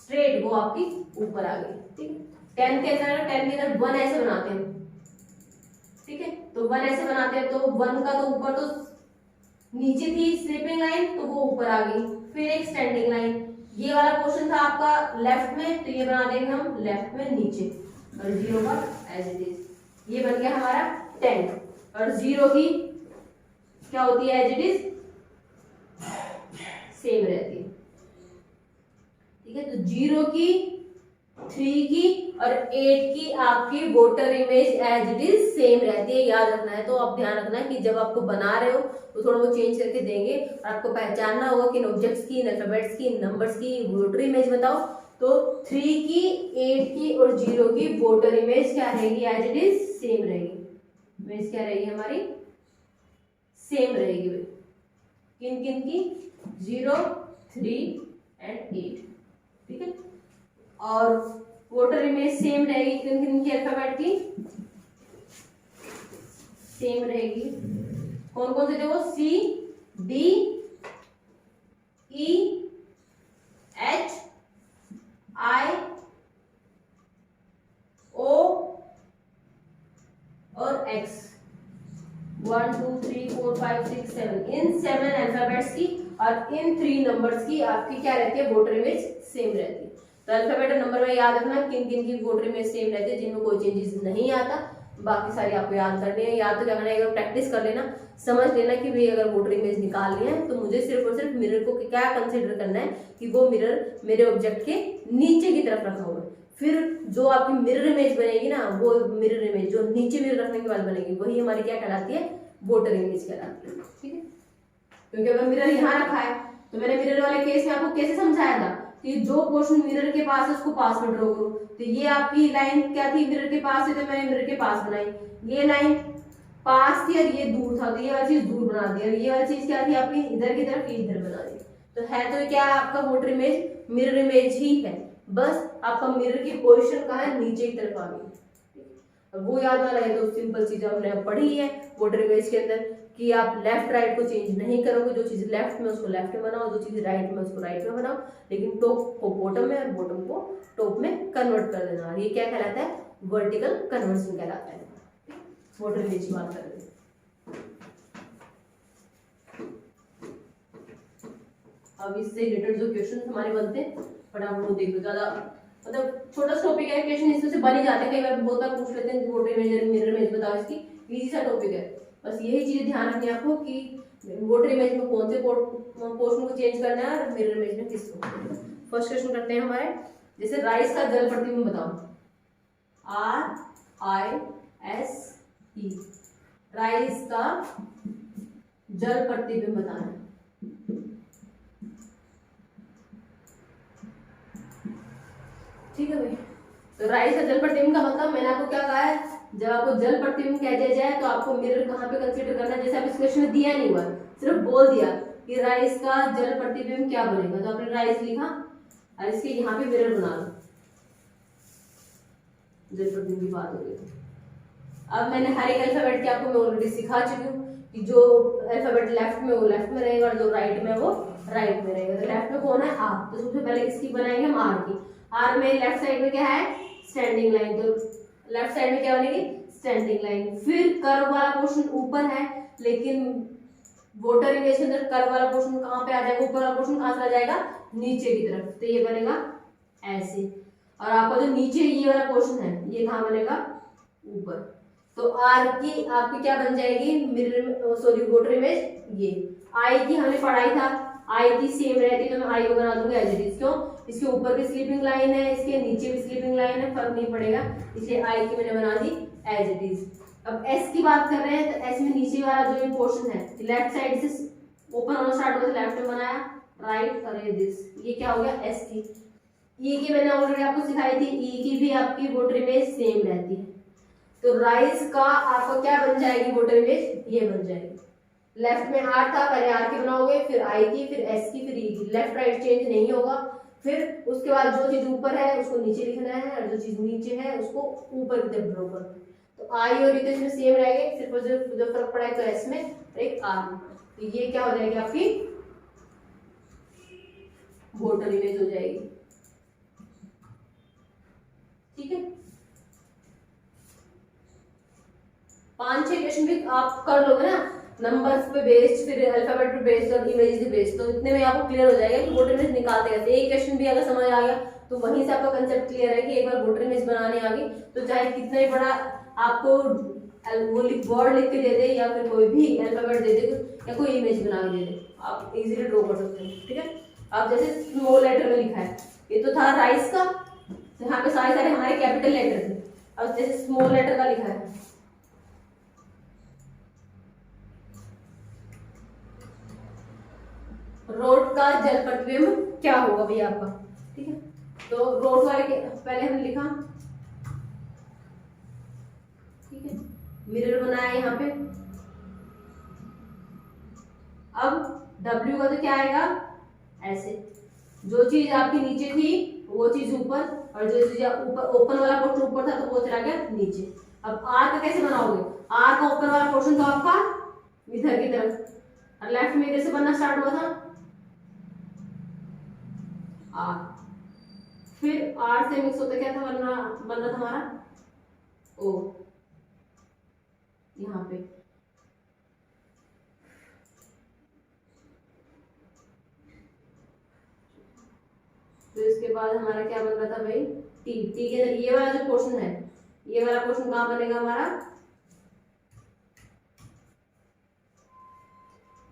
S1: स्ट्रेट वो आपकी ऊपर आ गई, ठीक है। 10 के अंदर 1 ऐसे बनाते हैं, ठीक है, तो 1 ऐसे बनाते हैं, तो 1 का तो ऊपर तो नीचे थी स्लीपिंग लाइन तो वो ऊपर आ गई, फिर एक स्टैंडिंग लाइन, ये वाला पोर्शन था आपका लेफ्ट में, तो ये बना देंगे हम लेफ्ट में नीचे, और 0 का एज इट इज, ये बन गया हमारा 10। और 0 की क्या होती है, एज इट इज सेम रहती है, ठीक है। तो 0 की, 3 की और 8 की आपकी water image as it is same रहती है, याद रखना है। तो आप ध्यान रखना कि जब आपको बना रहे हो तो थोड़ा वो चेंज करके देंगे, और आपको पहचानना होगा कि इन ऑब्जेक्ट्स की, इन अल्फाबेट्स की, इन नंबर्स की वोटर इमेज बताओ। तो 3 की, 8 की और 0 की वोटर इमेज क्या रहेगी, एज इट इज सेम रहेगी। इमेज क्या रहेगी हमारी, सेम रहेगी। किन किन की, 0, 3 एंड 8, ठीक है। और वोटर इमेज सेम रहेगी किन किन की, अल्फाबेट की सेम रहेगी। कौन कौन से देखो, C, D, E, H, I, O और X। 1, 2, 3, 4, 5, 6, 7, इन 7 अल्फाबेट्स की और इन 3 नंबर्स की आपकी क्या रहती है, वोटर इमेज सेम रहती है। तो अल्फाबेट और नंबर में याद रखना किन किन की वोटर इमेज सेम रहती है, जिनमें कोई चेंजेस नहीं आता, बाकी सारी आपको याद करनी है। याद तो क्या करना है, अगर प्रैक्टिस कर लेना, समझ लेना कि भाई अगर वोटर इमेज निकालनी है तो मुझे सिर्फ और सिर्फ मिरर को क्या कंसिडर करना है कि वो मिरर मेरे ऑब्जेक्ट के नीचे की तरफ रखा हुआ है। फिर जो आपकी मिरर इमेज बनेगी ना, वो मिरर इमेज जो नीचे मिरर रखने के बाद बनेगी वही हमारी क्या कहलाती है, वोटर इमेज कहलाती है, ठीक है। क्योंकि अगर मिरर यहाँ रखा है तो मैंने मिरर वाले केस में आपको कैसे समझाया था कि जो पोर्शन मिरर के पास है उसको पास में ड्रॉ करो। तो ये आपकी लाइन क्या थी, मिरर के पास है, तो मैंने मिरर के पास बनाई। ये लाइन पास थी और ये दूर था, तो ये वाली चीज दूर बना दी, और ये वाली चीज क्या थी आपकी इधर की तरफ, इधर बना दी। तो है तो क्या आपका वोटर इमेज, मिरर इमेज ही है, बस आपका मिरर की पोजीशन कहाँ है, नीचे की तरफ आ गई। और वो याद ना रहे तो सिंपल चीज आपने अब पढ़ी है वोटर इमेज के अंदर कि आप लेफ्ट राइट को चेंज नहीं करोगे, जो चीज लेफ्ट में उसको लेफ्ट में बनाओ, जो चीज राइट में उसको राइट में बनाओ, लेकिन टॉप को बॉटम में और बॉटम को टॉप में कन्वर्ट कर देना। और ये क्या कहलाता है? वर्टिकल कन्वर्जन कहलाता है। वोटर इमेज की बात कर रहे हैं। अब इससे रिलेटेड जो क्वेश्चन हमारे बनते हैं फटाफट वो देख लो। ज्यादा मतलब छोटा सा टॉपिक है, क्वेश्चन इसमें से बन ही जाते हैं, कई बार बहुत बार पूछ लेते हैं वोटर इमेज मिरर इमेज बताओ, इसकी इजी सा टॉपिक है। बस यही चीजें ध्यान रखनी है आपको कि वोटर इमेज में कौन से पोर्शन को चेंज करना है और मिरर इमेज में किसको। फर्स्ट क्वेश्चन करते हैं हमारे, जैसे राइस का जल प्रतिबिंब बताओ, RISE, राइस का जल प्रतिबिंब बताना है। ठीक है भाई, तो राइस का जल प्रतिबिंब का मतलब मैंने आपको क्या कहा है, जब आपको जल प्रतिबिंब कह दिया जाए तो आपको मिरर कहाँ पे कंसीडर करना है। जैसे आप इस क्वेश्चन में दिया नहीं हुआ, सिर्फ बोल दिया कि राइस का जल प्रतिबिंब क्या बनेगा, तो आपने राइस लिखा और इसके यहाँ पे मिरर बना लो, जल प्रतिबिंब की बात हो गई। अब मैंने हर एक अल्फाबेट की आपको मैं ऑलरेडी सिखा चुकी हूँ कि जो अल्फाबेट लेफ्ट में वो लेफ्ट में रहेगा और जो राइट में वो राइट में रहेगा। तो लेफ्ट में कौन है? आर, तो सबसे पहले किसकी बनाएंगे हम? आर की। आर में लेफ्ट साइड में क्या है? स्टैंडिंग लाइन, तो लेफ्ट साइड में क्या बनेगी? Standing line. फिर कर्व वाला पोर्शन ऊपर है, लेकिन वोटर इमेज के अंदर कर्व वाला पोर्शन कहाँ पे आ जाएगा? ऊपर वाला पोर्शन कहाँ से आ जाएगा? नीचे की तरफ, तो ये बनेगा ऐसे। और आपका जो नीचे ये वाला पोर्शन है ये कहाँ बनेगा? ऊपर। तो आर की आपकी क्या बन जाएगी? Mirror sorry voter image. ये आई की हमने पढ़ाई था, आई की सेम रहती है तो मैं आई को बना दूंगा एज इट इज। क्यों? इसके ऊपर भी स्लीपिंग लाइन है, इसके नीचे भी स्लीपिंग लाइन है, फर्क नहीं पड़ेगा, इसलिए आई की मैंने बना दी एज इट इज। अब एस की बात कर रहे हैं तो एस में नीचे वाला जो पोर्शन है लेफ्ट साइड से ओपन होना स्टार्ट हुआ, लेफ्ट में बनाया, राइट करे दिस, ये क्या हो गया? एस की। ई की मैंने ऑलरेडी आपको सिखाई थी, ई की भी आपकी वोटर इमेज सेम रहती है। तो राइस का आपका क्या बन जाएगी वोटर इमेज? ये बन जाएगी। लेफ्ट में आर था, पहले आर की बनाओगे, फिर आई की, फिर एस की, फिर ई की। लेफ्ट राइट चेंज नहीं होगा। फिर उसके बाद जो चीज ऊपर है उसको नीचे लिखना है और जो चीज नीचे है उसको ऊपर की तरफ ड्रॉ करना है। तो आई और ई तो इसमें सेम रहेंगे, सिर्फ जो फर्क पड़ा है तो एस में एक आर में। तो ये क्या हो जाएगी? आपकी वोटर इमेज हो जाएगी। ठीक है, 5-6 क्वेश्चन भी आप कर लोगे ना, नंबर्स पे बेस्ड, फिर अल्फाबेट पे बेस्ड और इमेज पे बेस्ड, तो इतने में आपको क्लियर हो जाएगा कि वोटर इमेज निकालते कैसे। एक क्वेश्चन भी अगर समझ आ गया तो वहीं से आपका कंसेप्ट क्लियर है कि एक बार वोटर इमेज बनाने आ गई तो चाहे कितना ही बड़ा आपको वो वर्ड लिख के दे दे या फिर कोई भी अल्फाबेट दे दे या कोई इमेज बना के दे दे, आप इजीली ड्रॉ कर सकते हैं। ठीक है, आप जैसे स्मॉल लेटर में लिखा है, ये तो था राइस का, तो यहाँ पे सारे हमारे कैपिटल लेटर थे। अब जैसे स्मॉल लेटर का लिखा है, रोड का जल प्रतिबिंब क्या होगा भैया आपका? ठीक है, तो रोड वाले के पहले हमने लिखा, ठीक है, मिरर बनाया यहाँ पे। अब डब्ल्यू का तो क्या आएगा? ऐसे, जो चीज आपकी नीचे थी वो चीज ऊपर, और जो चीज ऊपर ओपन वाला पोर्शन ऊपर था तो वो चला गया नीचे। अब आर का कैसे बनाओगे? आर का ऊपर वाला पोर्शन तो आपका इधर की तरफ, और लेफ्ट में इधर से बनना स्टार्ट हुआ था आर, फिर आर से मिक्स होता क्या था बनना था हमारा ओ, यहाँ पे। तो इसके बाद हमारा क्या बन रहा था भाई? टी। टी के अंदर ये वाला जो पोर्शन है, ये वाला पोर्शन कहाँ बनेगा हमारा?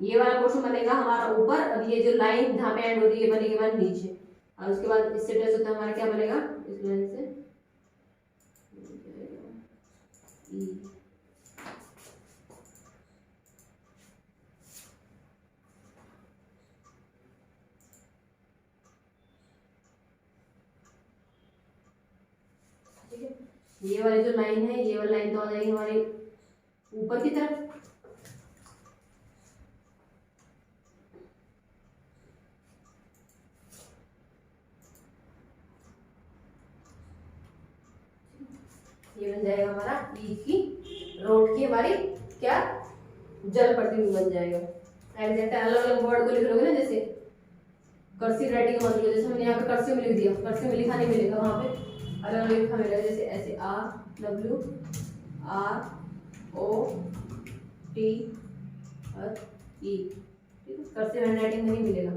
S1: ये वाला पोर्शन बनेगा हमारा ऊपर, और ये जो लाइन जहाँ पे एंड हो रही है ये बनेगी हमारे नीचे। और उसके बाद इससे टच होता है हमारा क्या बनेगा? इस लाइन से ई। ठीक है, ये वाली जो लाइन है ये वाली लाइन तो आ जाएगी हमारी ऊपर की तरफ। ये बन जाएगा हमारा ई की रोड की हमारी क्या जल प्रतिबिंब बन जाएगा। एग्जैक्ट अलग अलग वर्ड को लिख लोगे ना, जैसे कर्सिव राइटिंग मत लिखो, जैसे हमने यहाँ पे कर्सिव में लिख दिया, कर्सिव में लिखा नहीं मिलेगा, वहाँ पे अलग अलग लिखा मिलेगा, जैसे ऐसे RWROTE, ठीक है, कर्सिव हैंड राइटिंग में नहीं मिलेगा।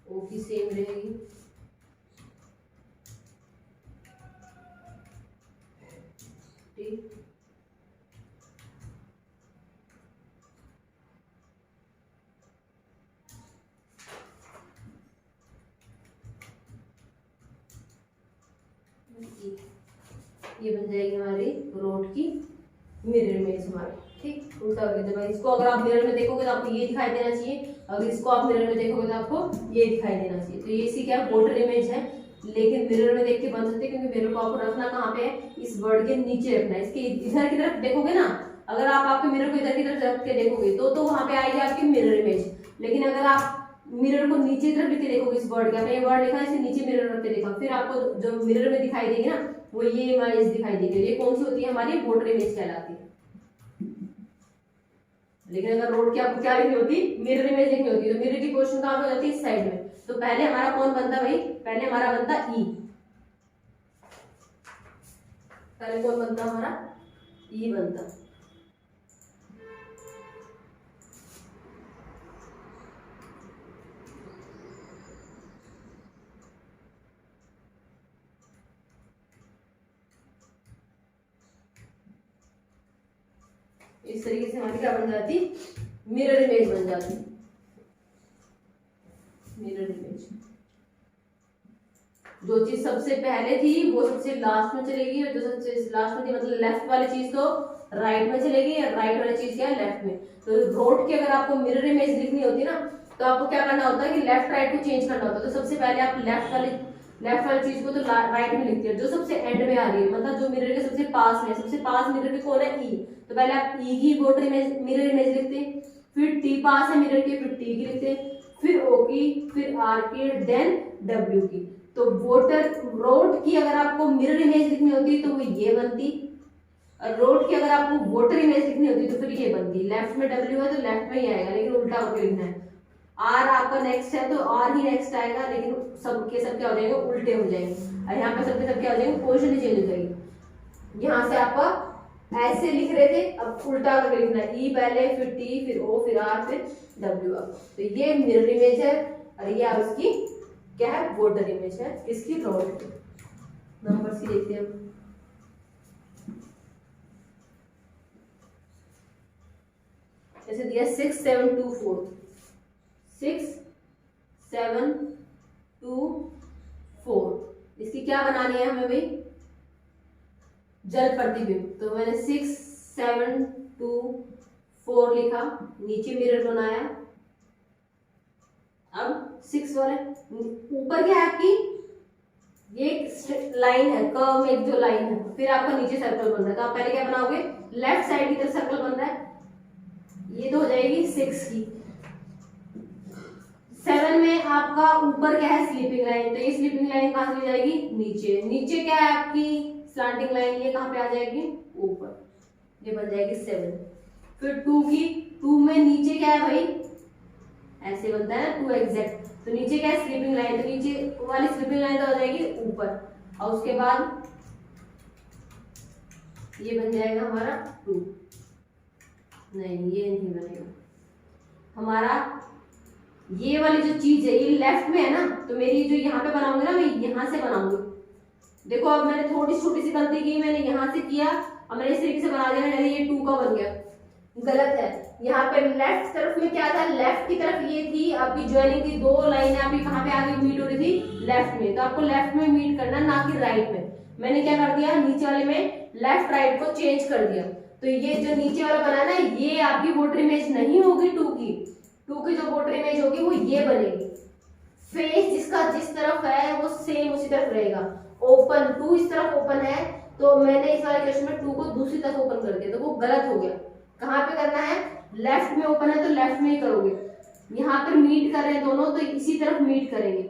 S1: ओ की सेम रहेगी, ठीक, ये बन जाएगी हमारी रोड की मिरर इमेज हमारी, ठीक। उल्टा करके जब इसको अगर आप मिरर में देखोगे तो आपको ये दिखाई देना चाहिए, अगर इसको आप मिरर में देखोगे तो आपको ये दिखाई देना चाहिए। तो ये इसी क्या वोटर इमेज है, लेकिन मिरर में देख के बन सकते हैं, क्योंकि मिरर को आपको रखना कहाँ पे है, इस वर्ड के नीचे रखना है। इसके इधर की तरफ देखोगे ना, अगर आप आपके मिरर को इधर की तरफ रख के देखोगे तो वहां पे आएगी आपकी मिरर इमेज, लेकिन अगर आप मिरर को नीचे तरफ लिख के देखोगे, इस वर्ड का आपने ये वर्ड लिखा है, इसे नीचे मिरर रख के देखा, फिर आपको जो मिरर में दिखाई देगी ना वो ये इमेज दिखाई देगी। ये कौन सी होती है, हमारी वोटर इमेज कहलाती है। लेकिन अगर रोड की आपको क्या लिखनी होती, मिरर इमेज लिखनी होती है, तो मिरर की पोजीशन कहाँ पे हो जाती है, इस साइड में। तो पहले हमारा कौन बनता भाई, पहले हमारा बनता ई, पहले कौन बनता हमारा, ई बनता। इस तरीके से हमारी क्या बन जाती, मिरर इमेज बन जाती, मिरर इमेज। जो चीज सबसे पहले थी वो सबसे लास्ट में चलेगी, और जो सबसे लास्ट में थी मतलब लेफ्ट वाली चीज तो राइट में चलेगी, और राइट वाली चीज क्या है, लेफ्ट में। तो रोड की अगर आपको मिरर इमेज लिखनी होती ना, तो आपको क्या करना होता है कि लेफ्ट राइट को चेंज करना होता है। तो सबसे पहले आप लेफ्ट वाली चीज को तो राइट में लिखते हैं, जो सबसे एंड में आ रही है, मतलब जो मिरर के सबसे पास में, सबसे पास मिरर के कौन है, ई। तो पहले आप ई की वोटर इमेज मिरर इमेज लिखते हैं, फिर टी पास है मिरर के, फिर टी की लिखते हैं, फिर ओ की, फिर आर की, देन डब्ल्यू की। तो वोटर रोड की अगर आपको मिरर इमेज लिखनी होती तो वो ये बनती, और रोड की अगर आपको वोटर इमेज लिखनी होती तो फिर ये बनती। लेफ्ट में डब्ल्यू है तो लेफ्ट में ही आएगा, लेकिन उल्टा करके लिखना है। आर आपका नेक्स्ट है तो आर ही नेक्स्ट आएगा, लेकिन सबके सब क्या हो जाएंगे, उल्टे हो जाएंगे, और यहाँ पे सबके सब क्या हो जाएंगे, पोजीशन चेंज हो जाएगी। यहाँ से आपका ऐसे लिख रहे थे, अब उल्टा करके लिखना है, ई पहले, फिर टी, फिर ओ, फिर आर, फिर डब्ल्यू। तो ये मिरर इमेज है, और ये आप इसकी क्या है, वोटर इमेज है, इसकी रोड की। नंबर सी देखते हैं हम, जैसे दिया 6 7 2 4, 6 7 2 4, इसकी क्या बनानी है हमें भाई, जल प्रतिबिंब। तो मैंने 6 7 2 4 लिखा, नीचे मिरर बनाया। अब 6 वाले ऊपर क्या है आपकी, ये लाइन है, कर्व में एक जो लाइन है, फिर आपका नीचे सर्कल बन रहा है। तो आप पहले क्या बनाओगे, लेफ्ट साइड की तरफ सर्कल बन रहा है, ये तो हो जाएगी 6 की। 7 में आपका ऊपर क्या है, स्लीपिंग लाइन, तो ये स्लीपिंग लाइन कहां से जाएगी, नीचे। नीचे क्या है आपकी स्लैंटिंग लाइन, ये कहां पे आ जाएगी, ऊपर, ये बन जाएगी 7। फिर 2 की, 2 में नीचे क्या है भाई, ऐसे बनता है ना 2 एग्जैक्ट, तो नीचे क्या है, स्लीपिंग लाइन, तो नीचे वाली स्लीपिंग लाइन तो आ जाएगी ऊपर, और उसके बाद ये बन जाएगा हमारा 2। नहीं ये नहीं बनेगा हमारा, ये वाली जो चीज है ये लेफ्ट में है ना, तो मेरी जो यहाँ पे बनाऊंगी ना, मैं यहाँ से बनाऊंगी। देखो अब मैंने थोड़ी छोटी सी गलती की, मैंने यहाँ से किया, अब मैंने इस तरीके से बना दिया, ये 2 का बन गया, गलत है। यहाँ पे लेफ्ट तरफ में क्या था, लेफ्ट की तरफ ये थी आपकी ज्वाइनिंग थी, 2 लाइनें आपकी कहाँ पे आगे मीट हो रही थी, लेफ्ट में। तो आपको लेफ्ट में मीट करना, ना कि राइट में। मैंने क्या कर दिया, नीचे वाले में लेफ्ट राइट को चेंज कर दिया, तो ये जो नीचे वाला बना ना, ये आपकी वोटर इमेज नहीं होगी 2 की। 2 की जो वोटर इमेज होगी वो ये बनेगी। फेस जिसका जिस तरफ है वो सेम उसी तरफ रहेगा। ओपन 2 इस तरफ ओपन है तो मैंने इस वाले क्वेश्चन में 2 को दूसरी तरफ ओपन कर दिया तो वो गलत हो गया। कहाँ पे करना है, लेफ्ट में ओपन है तो लेफ्ट में ही करोगे। यहाँ पर मीट कर रहे हैं दोनों तो इसी तरफ मीट करेंगे।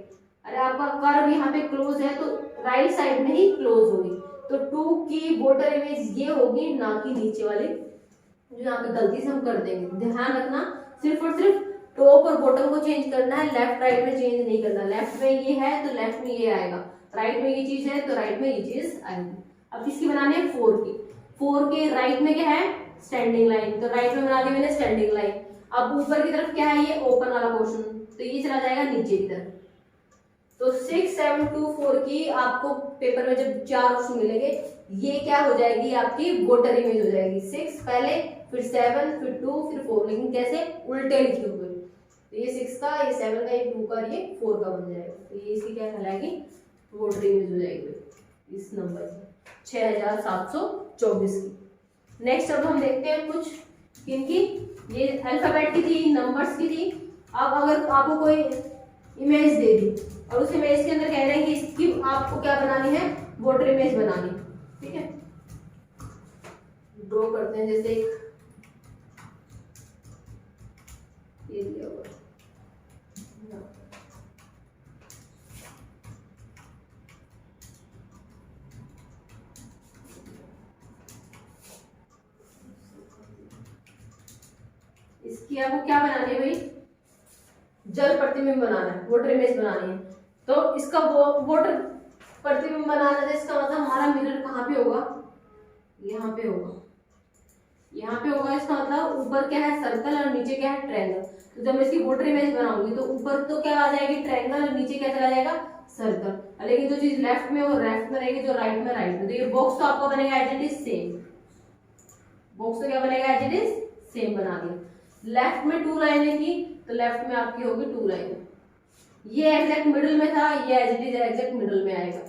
S1: अरे आपका कर्व यहाँ पे क्लोज है तो राइट साइड में ही क्लोज होगी। तो 2 की बॉर्डर इमेज ये होगी, ना कि नीचे वाली जो यहाँ पे गलती से हम कर देंगे। ध्यान रखना सिर्फ और सिर्फ टॉप और बॉटम को चेंज करना है, लेफ्ट राइट में चेंज नहीं करना। लेफ्ट में ये है तो लेफ्ट में ये आएगा, राइट में ये चीज है तो राइट में ये चीज आएगी। अब किसकी बनानी है, 4 की। 4 के राइट में क्या है, स्टैंडिंग लाइन, तो राइट में बना दी मैंने स्टैंडिंग लाइन। अब ऊपर की तरफ क्या है, ये ओपन वाला पोर्शन, तो ये चला जाएगा नीचे की तरफ। तो 6, 7, 2, 4 की आपको पेपर में जब 4 ऑप्शन मिलेंगे, ये क्या हो जाएगी, आपकी वोटर इमेज हो जाएगी। 6 पहले, फिर 7, फिर 2, फिर 4, लेकिन कैसे, उल्टे लिखे हुए। तो ये 6 का, ये 7 का, ये 2 का, ये 4 का बन जाएगा। तो ये इसकी क्या कहलाएगी, वोटर इमेज हो जाएगी इस नंबर की 6724 की। नेक्स्ट अब हम देखते हैं कुछ इनकी, ये अल्फाबेट की थी, नंबर्स की थी। अब अगर आपको कोई इमेज दे दी और उस इमेज के अंदर कह रहे हैं कि इसकी आपको क्या बनानी है, वोटर इमेज बनानी, ठीक है। ड्रॉ करते हैं, जैसे ये दिया हुआ इसकी आपको क्या बनानी है भाई, जल प्रतिबिंब बनाना है, वोटर इमेज बनानी है। तो इसका वोटर प्रतिबिंब बनाना है, इसका मतलब हमारा मिरर कहाँ पे होगा, यहाँ पे होगा, यहाँ पे होगा। इसका मतलब ऊपर क्या है, सर्कल, और नीचे क्या है, ट्रायंगल। तो जब मैं इसकी वोटर इमेज बनाऊंगी तो ऊपर तो क्या आ जाएगी, ट्रायंगल, और नीचे क्या चला जाएगा, सर्कल। लेकिन जो चीज लेफ्ट में वो लेफ्ट में रहेगी, जो राइट में राइट में। तो ये बॉक्स तो आपका बनेगा as it is same, box तो क्या बनेगा, एज इट इज सेम बना दिया। लेफ्ट में 2 लाइनें की तो लेफ्ट में आपकी होगी 2 लाइनें। ये एग्जैक्ट मिडिल में था, ये as it is exact middle में आएगा,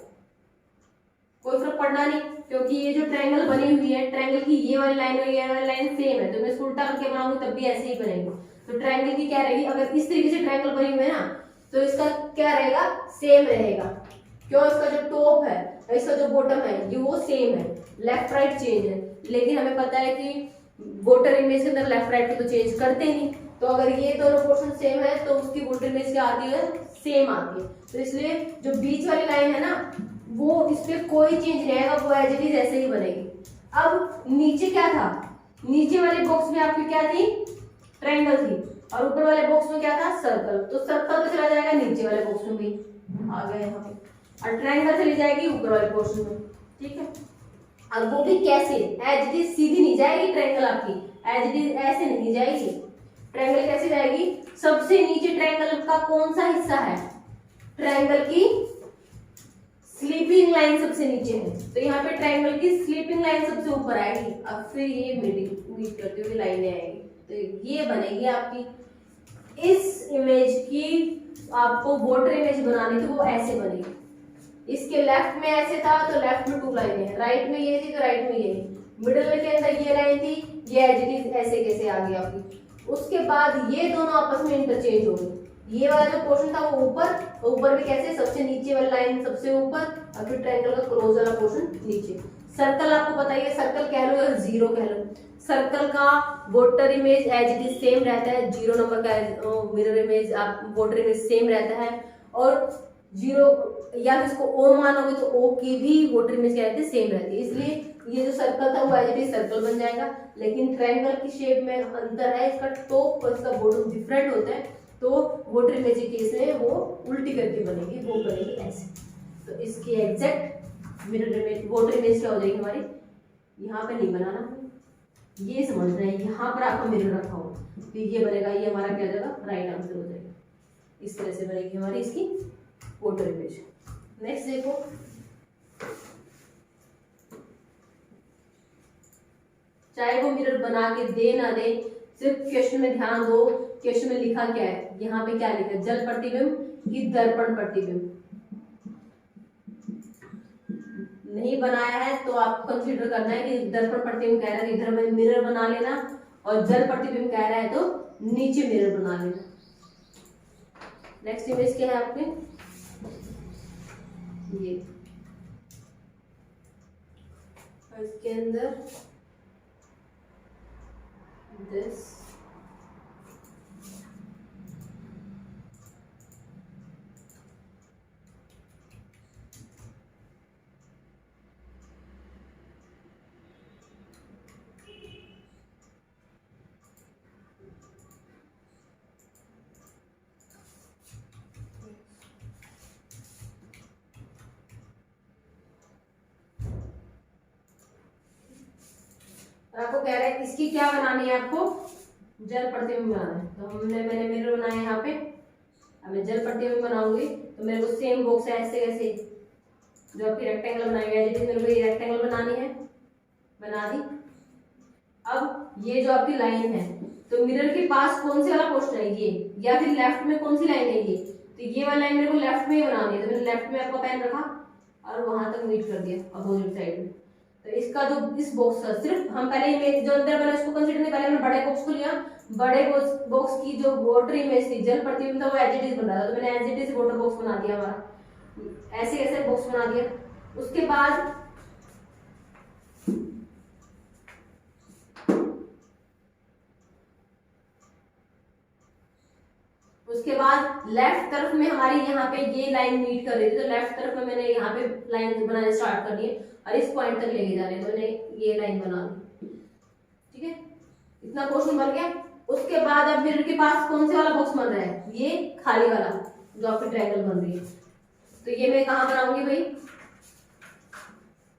S1: कोई फर्क पड़ना नहीं, क्योंकि ये जो ट्रायंगल बनी हुई है, ट्रायंगल की ये वाली लाइन और ये वाली लाइन सेम है। तो मैं इसको उल्टा करके बनाऊंगी तब भी ऐसे ही बनेगी। तो ट्रायंगल की क्या रहेगी, अगर इस तरीके से ट्रायंगल बनी हुई है ना, तो इसका क्या रहेगा, सेम रहेगा। क्यों, इसका जो टॉप है, इसका जो बॉटम है, ये वो सेम है, लेफ्ट राइट चेंज है। लेकिन हमें पता है कि वोटर इमेज के अंदर लेफ्ट राइट को तो चेंज करते नहीं। तो अगर ये दोनों पोर्शन सेम है तो उसकी वोटर इमेज क्या आती है, सेम आती है। तो इसलिए जो बीच वाली लाइन है ना, वो इस पे कोई चेंज नहीं आएगा, वो एज इट इज ऐसे ही बनेगी। अब नीचे क्या था, नीचे वाले बॉक्स में आपकी क्या थी, ट्रायंगल थी, और ऊपर वाले बॉक्स में क्या था, सर्कल। तो सर्कल तो चला जाएगा नीचे वाले बॉक्स में भी, आ गया यहाँ पे, और ट्रायंगल चली जाएगी ऊपर वाले पोर्शन में, ठीक है। अब वो भी कैसे, एज इट इज सीधी नहीं जाएगी ट्रायंगल आपकी, एज इट इज ऐसे नहीं जाएगी। ट्रायंगल कैसे जाएगी, सबसे नीचे ट्रायंगल का कौन सा हिस्सा है, ट्रायंगल की स्लीपिंग लाइन सबसे नीचे है, तो यहाँ पे ट्रायंगल की स्लीपिंग लाइन सबसे ऊपर आएगी। अब फिर ये मीट करती हुई लाइनें आएगी, तो ये बनेगी आपकी इस इमेज की। आपको बॉर्डर इमेज बनानी तो वो ऐसे बनेगी। इसके लेफ्ट में ऐसे था तो लेफ्ट में 2 लाइनें हैं, राइट में ये थी तो राइट में ये, मिडिल के अंदर ये लाइन थी, ये एज इट इज ऐसे कैसे आ गई आपकी। उसके बाद ये दोनों आपस में इंटरचेंज हो गए। ये वाला जो पोर्शन था वो ऊपर, तो ऊपर भी कैसे, सबसे नीचे वाली लाइन सबसे ऊपर, और फिर ट्रायंगल का क्लोज वाला पोर्शन नीचे। सर्कल आपको पता ही है, सर्कल कह लो या जीरो कह लो, सर्कल का water image as it is same रहता है, 0 नंबर का मिरर इमेज आप वोटर इमेज सेम रहता है। और 0 या इसको ओ मानोगे तो ओ की भी वोटर इमेज क्या रहती है, सेम रहती है। इसलिए ये जो सर्कल था वो एज इट इज सर्कल बन जाएगा। लेकिन ट्रायंगल की शेप में अंतर है, इसका टॉप और इसका बॉटम डिफरेंट होता है, तो वोटर इमेज के केस में वो उल्टी करके बनेगी, वो बनेगी ऐसे। तो इसकी exact mirror image voter image क्या हो जाएगी हमारी, यहाँ पे नहीं बनाना, ये समझ रहे हैं, यहाँ पर आपका मिरर रखा हो तो ये बनेगा, ये हमारा क्या जाएगा, राइट आंसर हो जाएगा। इस तरह से बनेगी हमारी इसकी वोटर इमेज। नेक्स्ट देखो, चाहे वो मिरर बना के दे ना दे, सिर्फ क्वेश्चन में ध्यान दो, क्वेश्चन में लिखा क्या है, यहाँ पे क्या लिखा है, जल प्रतिबिंब की दर्पण प्रतिबिंब। नहीं बनाया है तो आपको कंसीडर करना है कि दर्पण प्रतिबिंब कह रहा है इधर में मिरर बना लेना, और जल प्रतिबिंब कह रहा है तो नीचे मिरर बना लेना। नेक्स्ट इमेज क्या है आपके, ये इसके अंदर दिस आपको कह रहा है इसकी क्या बनानी है, आपको जल प्रतिबिंब बनाना है। तो मैंने मिरर बनाया है यहाँ पे। अब मैं जल प्रतिबिंब बनाऊंगी तो मेरे को सेम बॉक्स है ऐसे ऐसे जो आपकी रेक्टेंगल बनाई है, जैसे मेरे को ये रेक्टेंगल बनानी है, बना दी। अब ये जो आपकी लाइन है तो मिरर के पास कौन से वाला पोर्शन है ये, या फिर लेफ्ट में कौन सी लाइन है ये, तो ये वाला लाइन मेरे को लेफ्ट में ही बनानी है। तो मैंने लेफ्ट में आपका पेन रखा और वहां तक मीट कर दिया अपोजिट साइड में। तो इसका जो इस बॉक्स का सिर्फ हम पहले इमेज जो अंदर बना उसको कंसीडर नहीं, पहले हमने बड़े बॉक्स को लिया। बड़े बॉक्स की जो वाटर इमेज थी, जल प्रतिबिंब था, वो एज इट इज बन रहा था। तो मैंने as it is water box बना दिया हमारा, ऐसे ऐसे बॉक्स बना दिया। उसके बाद लेफ्ट तरफ में हमारी यहाँ पे ये लाइन मीट कर रही थी, तो लेफ्ट तरफ में मैंने यहाँ पे लाइन बनाने स्टार्ट कर दिए और इस पॉइंट तक लेके जा रहे हैं। तो मैंने ये लाइन बना ली, ठीक है, इतना पोर्शन बन गया। उसके बाद अब मिरर के पास कौन से वाला बॉक्स बन रहा है, ये खाली वाला जो आपकी ट्रायंगल बन रही है। तो ये मैं कहाँ बनाऊंगी भाई,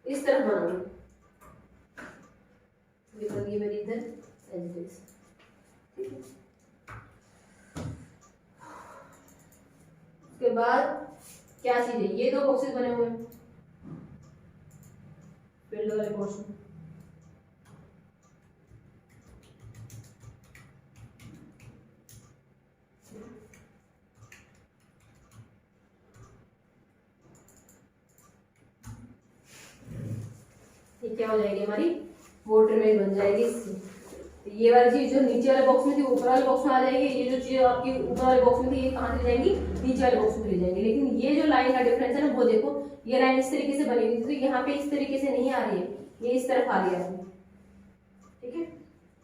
S1: इस तरफ बनाऊंगी, ये मेरी इधर एज इट इज, ठीक है। उसके बाद क्या चीज है, ये दो बॉक्सेस बने हुए हैं, फील्ड वाले पोर्शन। ये क्या हो जाएगी, हमारी वाटर इमेज बन जाएगी इससे। तो ये वाली चीज जो नीचे वाले बॉक्स में थी ऊपर वाले बॉक्स में आ जाएगी, ये जो चीज आपकी ऊपर वाले बॉक्स में थी ये कहाँ चली जाएंगी, नीचे वाले बॉक्स में चली जाएंगी। लेकिन ये जो लाइन का डिफरेंस है ना, वो देखो, ये लाइन इस तरीके से बनी हुई थी, तो यहाँ पे इस तरीके से नहीं आ रही है, ये इस तरफ आ रही है, ठीक है,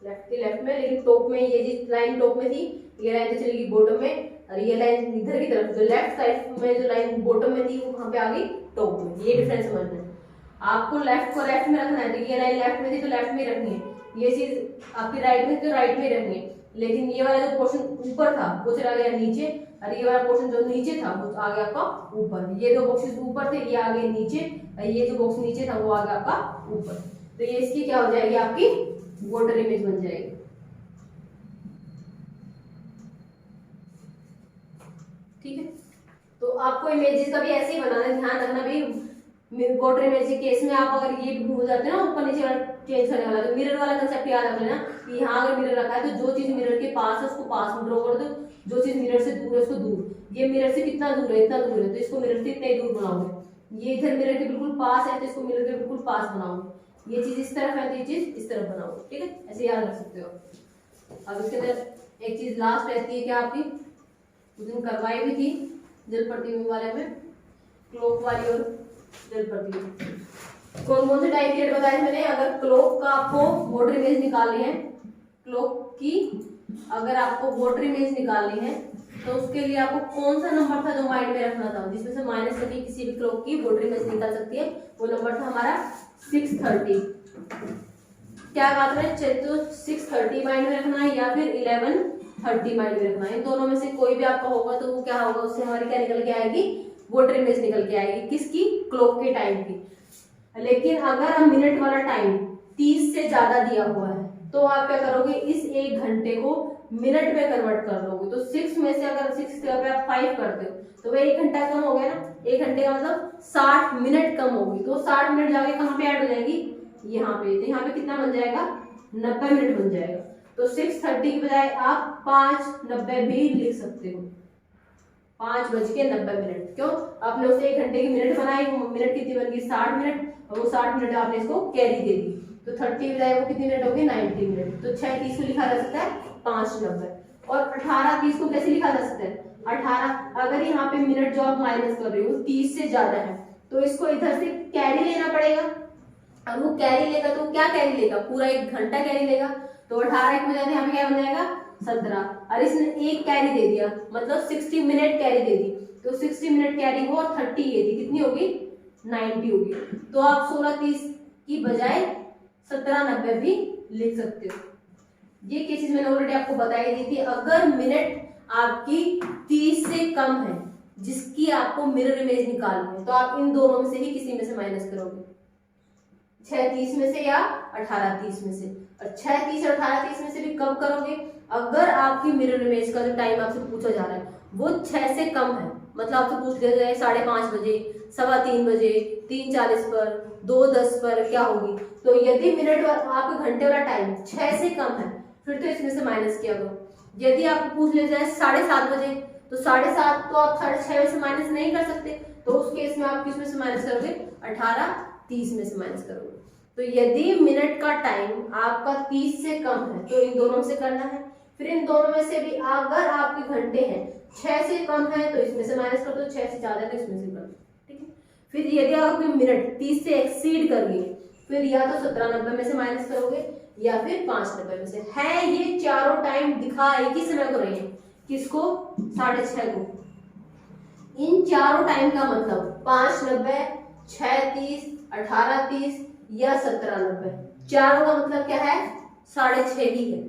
S1: लेफ्ट की लेफ्ट में। लेकिन टॉप में ये जो लाइन टॉप में थी, ये लाइन तो चलेगी बॉटम में, और ये लाइन इधर की तरफ जो लेफ्ट साइड में जो लाइन बॉटम में थी वो वहां पे आ गई टॉप में। ये डिफरेंस समझना है आपको, लेफ्ट को लेफ्ट में रखना है, तो ये लाइन लेफ्ट में थी तो लेफ्ट में रखनी है, ये चीज आपकी राइट में थी तो राइट में रखनी है। लेकिन ये वाला जो पोर्शन ऊपर था वो चला गया नीचे, और ये वाला पोर्शन जो नीचे था वो आ गया आपका ऊपर। ये दो बॉक्सेस ऊपर थे, ये आ गए नीचे, और ये जो बॉक्स नीचे था वो आ गया आपका ऊपर। तो ये इसकी क्या हो जाएगी, आपकी वाटर इमेज बन जाएगी, ठीक है। तो आपको इमेजेस का भी ऐसे ही बनाना है, ध्यान रखना भी। वाटर इमेज के केस में आप अगर ये भूल जाते हैं ना ऊपर नीचे वाला चेंज करने वाला, तो मिरर वाला कंसेप्ट याद रख लेना कि यहाँ अगर मिरर रखा है तो जो चीज मिरर के पास है उसको पास में ड्रॉ कर दो, जो चीज मिरर से दूर है उसको दूर। ये मिरर से कितना दूर है, इतना दूर है, तो इसको मिरर से इतना ही दूर बनाओगे। ये इधर मिरर के बिल्कुल पास है तो इसको मिरर के बिल्कुल पास बनाओगे। ये चीज इस तरफ है तो ये चीज इस तरफ बनाओगे, ठीक है, ऐसे याद रख सकते हो। अब इसके अंदर एक चीज लास्ट रहती है क्या आपकी, उस दिन करवाई भी थी जल प्रतिबिंब वाले में, क्लॉक वाली और जल प्रतिबिंब। कौन कौन से टाइम पीरियड बताए मैंने। अगर क्लॉक का आपको वाटर इमेज निकालनी है, क्लॉक की अगर आपको वाटर इमेज निकालनी है तो उसके लिए आपको कौन सा नंबर था जो माइंड में रखना था, जिसमें से माइनस करके किसी भी क्लॉक की वाटर इमेज निकाल सकती है, वो नंबर था हमारा 630। क्या बात है, तो 630 माइंड में रखना है या फिर 1130 माइंड में रखना है। इन दोनों में से कोई भी आपका होगा तो वो क्या होगा, उससे हमारी क्या निकल के आएगी, वाटर इमेज निकल के आएगी, किसकी, क्लॉक के टाइम की। लेकिन अगर हम मिनट वाला टाइम 30 से ज्यादा दिया हुआ है तो आप क्या करोगे, इस 1 घंटे को मिनट में कन्वर्ट कर लोगे। तो 6 में से अगर 6 से अगर आप 5 करते हो तो वह 1 घंटा कम हो गया ना, 1 घंटे का मतलब 60 मिनट कम होगी। तो 60 मिनट जाके कहाँ पे ऐड हो जाएगी, यहाँ पे। तो यहाँ पे कितना बन जाएगा, 90 मिनट बन जाएगा। तो 630 की बजाय आप 5:90 भी लिख सकते हो, 5:90। क्यों, आपने उसे 1 घंटे की मिनट बनाई, मिनट कितनी बन गई, 60 मिनट, और वो 60 मिनट आपने इसको कैरी दे दी, तो 30 बजाय वो कितनी मिनट होगी, 90 मिनट। तो 6:30 को लिखा जा सकता है 5:90। और 18:30 को कैसे लिखा जा सकता है, 18 अगर यहाँ पे मिनट जो आप माइनस कर रहे हो 30 से ज्यादा है तो इसको इधर से कैरी लेना पड़ेगा। अब वो कैरी लेगा तो क्या कैरी लेगा, पूरा 1 घंटा कैरी लेगा। तो 18 की बजाय यहाँ पे क्या बन जाएगा 17, और इसने एक कैरी दे दिया मतलब 60 मिनट कैरी दे दी, तो 60 मिनट कैरी हो और 30 ये थी, कितनी होगी 90 होगी। तो आप 16:30 की बजाय 17:90 भी लिख सकते हो। ये केसेस मैंने ऑलरेडी आपको बताई दी थी। अगर मिनट आपकी 30 से कम है जिसकी आपको मिरर इमेज निकालनी है तो आप इन दोनों में से ही किसी में से माइनस करोगे, 6:30 में से या 18:30 में से। और 6:30 और 18:30 में से भी कब करोगे, अगर आपकी मिरर इमेज का जो टाइम आपसे पूछा जा रहा है वो 6 से कम है, मतलब आपसे पूछ लिया जाए 5:30 बजे, 3:15 बजे, 3:40 पर, 2:10 पर क्या होगी। तो यदि मिनट आपके घंटे वाला टाइम 6 से कम है फिर तो इसमें से माइनस किया करो। यदि आपको पूछ लिया जाए 7:30 बजे तो 7:30 तो आप 6:30 में से माइनस नहीं कर सकते, तो उस केस में आप किस में से माइनस करोगे 18:30 में से माइनस करोगे। तो यदि मिनट का टाइम आपका 30 से कम है तो इन दोनों से करना है, फिर इन दोनों में से भी अगर आपके घंटे हैं 6 से कम है तो इसमें से माइनस कर दो, 6 से ज्यादा है तो इसमें से कर दो, ठीक है। फिर यदि आपके मिनट 30 से एक्सीड कर गए फिर या तो 17:90 में से माइनस करोगे या फिर 5:90 में से। है ये चारों टाइम दिखा एक ही समय को रही है, किसको 6:30 को। इन चारों टाइम का मतलब 5:90, 6:30, 18:30 या 17:90, चारों का मतलब क्या है 6:30 ही है।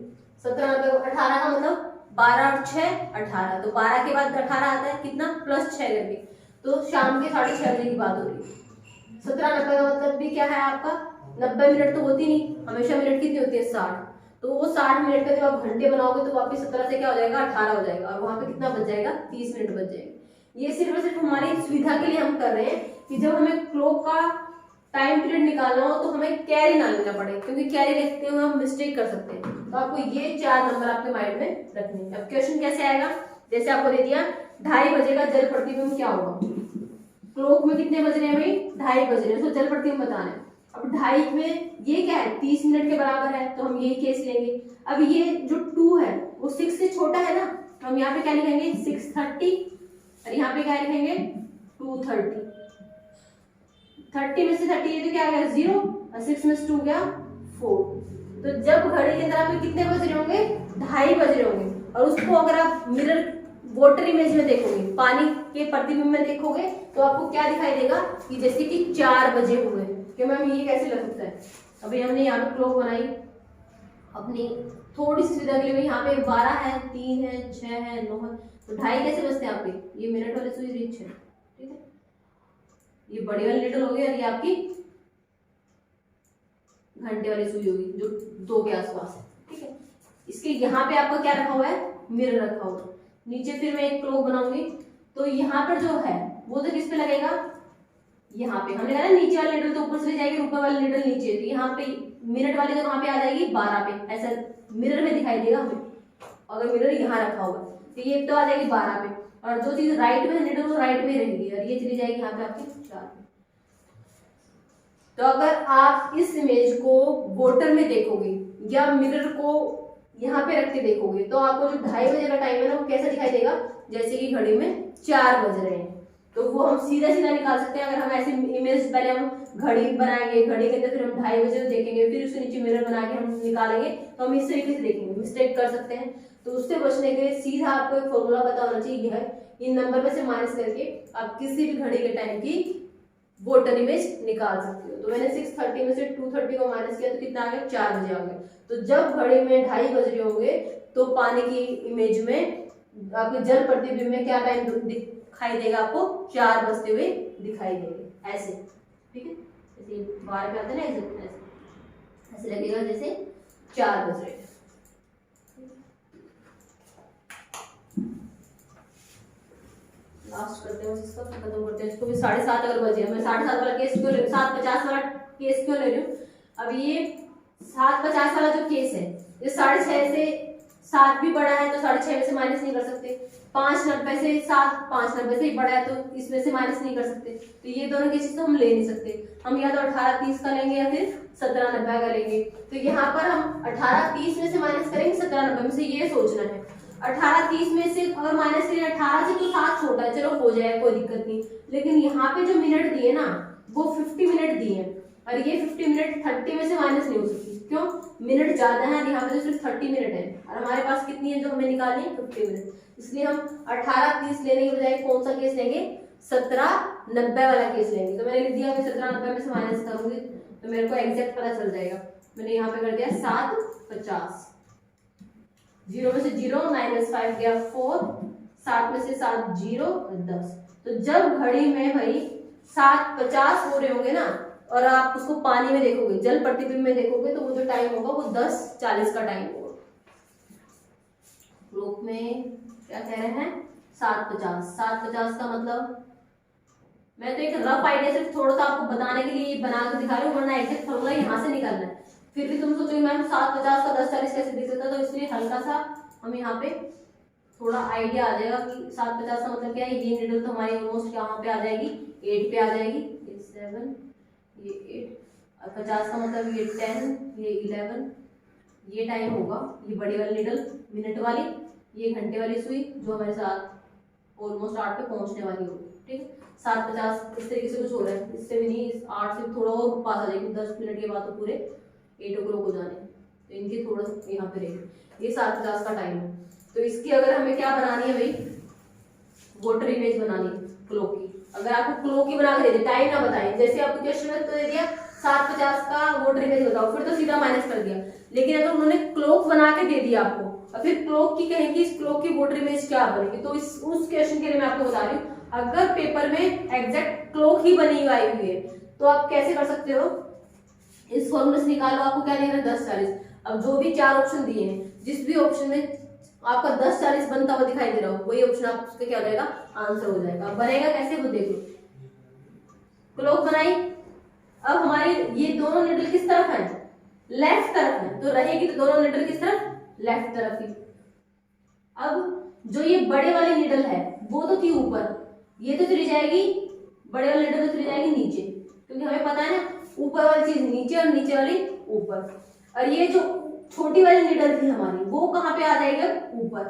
S1: 17:90 को 18 का मतलब 12 और 6 18, तो 12 के बाद 18 आता है कितना +6 करके, तो शाम के 6:30 बजे की बात हो रही है। 17:90 का मतलब भी क्या है आपका 90 मिनट तो होती नहीं, हमेशा मिनट कितनी होती है 60, तो वो 60 मिनट का जब आप घंटे बनाओगे तो वापस 17 से क्या हो जाएगा 18 हो जाएगा, और वहां पे कितना बच जाएगा 30 मिनट बच जाएंगे। ये सिर्फ और सिर्फ हमारी सुविधा के लिए हम कर रहे हैं कि जब हमें क्लॉक का टाइम पीरियड निकालना हो तो हमें कैरी ना लेना पड़े, क्योंकि कैरी लिखते हुए हम मिस्टेक कर सकते हैं। तो आपको ये 4 नंबर आपके माइंड में रखने हैं। अब क्वेश्चन कैसे आएगा, जैसे आपको दे दिया 2:30 बजे का जल प्रतिबिंब क्या होगा, क्लॉक में कितने बज रहे हैं भाई 2:30 बज रहे हैं, तो जल प्रतिबिंब बताना है। अब 2:30 में ये क्या है 30 मिनट के बराबर है, तो हम यही केस लेंगे। अब ये जो 2 है वो 6 से छोटा है ना, तो हम यहाँ पे क्या लिखेंगे 6:30, और यहाँ पे क्या लिखेंगे 2:30। 30 में से 30 ये तो क्या आ गया 0, और 6 में से 2 गया 4। तो जब घड़ी के अंदर आप कितने बज रहे होंगे 2:30 बज रहे होंगे, और उसको अगर आप मिरर वाटर इमेज में देखोगे, पानी के प्रतिबिंब में देखोगे, तो आपको क्या दिखाई देगा कि जैसे कि 4 बजे हुए। कि मैम ये कैसे लग सकता है, अभी हमने यहाँ पे क्लॉक बनाई अपनी थोड़ी सी सुविधा के लिए, यहाँ पे 12 है, 3 है, 6 है, 9 है, तो 2:30 कैसे बजते हैं यहाँ पे, ये मिनट वाले सुई रिच है, ठीक है, ये बड़ी वाली लीटर होगी और ये आपकी घंटे वाली सुई होगी जो 2 के आसपास है, ठीक है। इसके यहाँ पे आपका क्या रखा हुआ है मिरर रखा हुआ है। नीचे फिर मैं एक क्लॉक बनाऊंगी, तो यहाँ पर जो है वो तो किस पे लगेगा, यहाँ पे हमने कहा ना नीचे वाली लीटर तो ऊपर से ले जाएगी, ऊपर वाली लीटर नीचे, तो यहाँ पे मिनट वाली तो वहां पे आ जाएगी 12 पे, ऐसा मिरर में दिखाई देगा हमें। अगर मिरर यहाँ रखा हुआ तो ये तो आ जाएगी 12 पे, और जो चीज राइट में है लीटर वो राइट में रहेगी, और ये चली जाएगी यहाँ पे आपकी 4 पे। तो अगर आप इस इमेज को वोटर में देखोगे या मिरर को यहाँ पे रख के देखोगे तो आपको जो 2:30 बजे का टाइम है ना वो कैसा दिखाई देगा, जैसे कि घड़ी में 4 बज रहे हैं। तो वो हम सीधा सीधा निकाल सकते हैं। अगर हम ऐसे इमेज पहले हम घड़ी बनाएंगे, घड़ी के अंदर फिर हम 2:30 बजे देखेंगे, फिर उसके नीचे मिरर बना के हम निकालेंगे, तो हम इस तरीके से देखेंगे, मिस्टेक कर सकते हैं। तो उससे बचने के लिए सीधा आपको एक फॉर्मूला पता होना चाहिए, है इन नंबर में से माइनस करके आप किसी भी घड़ी के टाइम की वोटर इमेज निकाल सकते हो। तो मैंने 6:30 में से 2:30 को माइनस किया तो कितना आ गया 4 बजे आ गया। तो जब घड़ी में 2:30 बज रहे होंगे तो पानी की इमेज में आपके जल प्रतिबिंब में क्या टाइम दिखाई देगा, आपको 4 बजते हुए दिखाई देंगे, ऐसे, ठीक है। जैसे बार पे आते हैं ना ऐसे लगेगा जैसे 4 बज रहे हैं। लास्ट करते हैं इसको, खत्म करते हैं इसको भी। 7:30 अगर बजे, मैं 7:30 वाला केस क्यों ले रही हूँ, 7:50 वाला केस क्यों ले रही हूँ। अब ये 7:50 वाला जो केस है ये 6:30 से 7 भी बड़ा है तो 6:30 में से माइनस नहीं कर सकते। 5:90 से 7, 5:90 से ही बड़ा है तो इसमें से माइनस नहीं कर सकते। तो ये दोनों केसेस तो हम ले नहीं सकते, हम या तो 18:30 का लेंगे या फिर 17:90 का लेंगे। तो यहाँ पर हम 18:30 में से माइनस करेंगे 17:90 में से, ये सोचना है। 18:30 में से अगर माइनस करें 18 से तो 7 छोटा है, चलो हो जाए कोई दिक्कत नहीं। लेकिन यहाँ पे जो मिनट दिए ना वो 50 मिनट दिए हैं, और ये 50 मिनट 30 में से माइनस नहीं हो सकती, क्यों? मिनट ज्यादा है और यहाँ पे तो सिर्फ 30 मिनट है, और हमारे पास कितनी है जो हमें निकालनी है 50 मिनट। इसलिए हम 18:30 लेने के बजाय कौन सा केस लेंगे? 17:90 वाला केस लेंगे। तो मैंने लिख दिया, 17:90 में से माइनस करूंगी तो मेरे को एग्जैक्ट पता चल जाएगा। मैंने यहाँ पे कर दिया 7:50, 0 में से 0 -5 गया 4, 7 में से 7 0 10। तो जब घड़ी में भाई 7:50 हो रहे होंगे ना, और आप उसको पानी में देखोगे, जल प्रतिबिंब में देखोगे, तो वो जो टाइम होगा वो 10:40 का टाइम होगा। ग्रुप में क्या कह रहे हैं? 7:50। 7:50 का मतलब मैं तो एक रफ आइडिया सिर्फ थोड़ा सा आपको बताने के लिए बना के दिखा रही हूँ, वरना एग्जैक्ट फॉर्मूला यहाँ से निकलना है। फिर भी तुम सोचो मैम 7:50 का 10:40 कैसे दिख सकता, तो इसलिए हल्का सा हम यहाँ पे थोड़ा आइडिया आ जाएगा कि 7:50 का मतलब क्या है। ये निडल तो हमारी ऑलमोस्ट यहाँ पे आ जाएगी, 8 पे आ जाएगी, ये 7, ये 8, और 50 का मतलब ये 10, ये 11, ये टाइम होगा। ये बड़ी वाली निडल मिनट वाली, ये घंटे वाली सुई जो हमारे साथ ऑलमोस्ट 8 पे पहुंचने वाली होगी, ठीक है। 7:50 इस तरीके से कुछ हो रहा है, इससे भी नहीं, इस 8 से थोड़ा और पास आ जाएगी, 10 मिनट के बाद तो पूरे 8 o'clock हो जाने, तो इनकी थोड़ा सा यहाँ पे रहेगी। ये 7:50 का टाइम है। तो इसकी अगर हमें क्या बनानी है भाई, वोटर इमेज बनानी है क्लॉक की। अगर आपको क्लॉक की बना के दे दे, टाइम ना बताएं, जैसे आपको क्वेश्चन में तो दे दिया 7:50 का वोटर इमेज बताओ, फिर तो सीधा माइनस कर दिया। लेकिन अगर उन्होंने क्लॉक बना के दे दिया आपको, और फिर क्लॉक की कहेंगे इस क्लॉक की वोटर इमेज क्या बनेगी, तो इस उस क्वेश्चन के लिए मैं आपको बता रही हूँ, अगर पेपर में एग्जैक्ट क्लॉक ही बनी आई हुई है तो आप कैसे कर सकते हो, इस फॉर्मूले से निकालो। आपको क्या देना है? 10:40। अब जो भी 4 ऑप्शन दिए हैं, जिस भी ऑप्शन में आपका 10:40 बनता हुआ दिखाई दे रहा हो, वही ऑप्शन आप उसका क्या हो जाएगा? आंसर हो जाएगा। बनेगा कैसे वो देख लो। क्लॉक बनाई, अब हमारी ये दोनों निडल किस तरफ है? लेफ्ट तरफ है, तो रहेगी तो दोनों निडल किस तरफ? लेफ्ट तरफ ही। अब जो ये बड़े वाली निडल है वो तो थी ऊपर, ये तो चली जाएगी, बड़े वाली निडल तो चली जाएगी नीचे, क्योंकि हमें पता है ना ऊपर वाली चीज नीचे और नीचे वाली ऊपर। और ये जो छोटी वाली निडल थी हमारी, वो कहाँ पे आ जाएगा? ऊपर।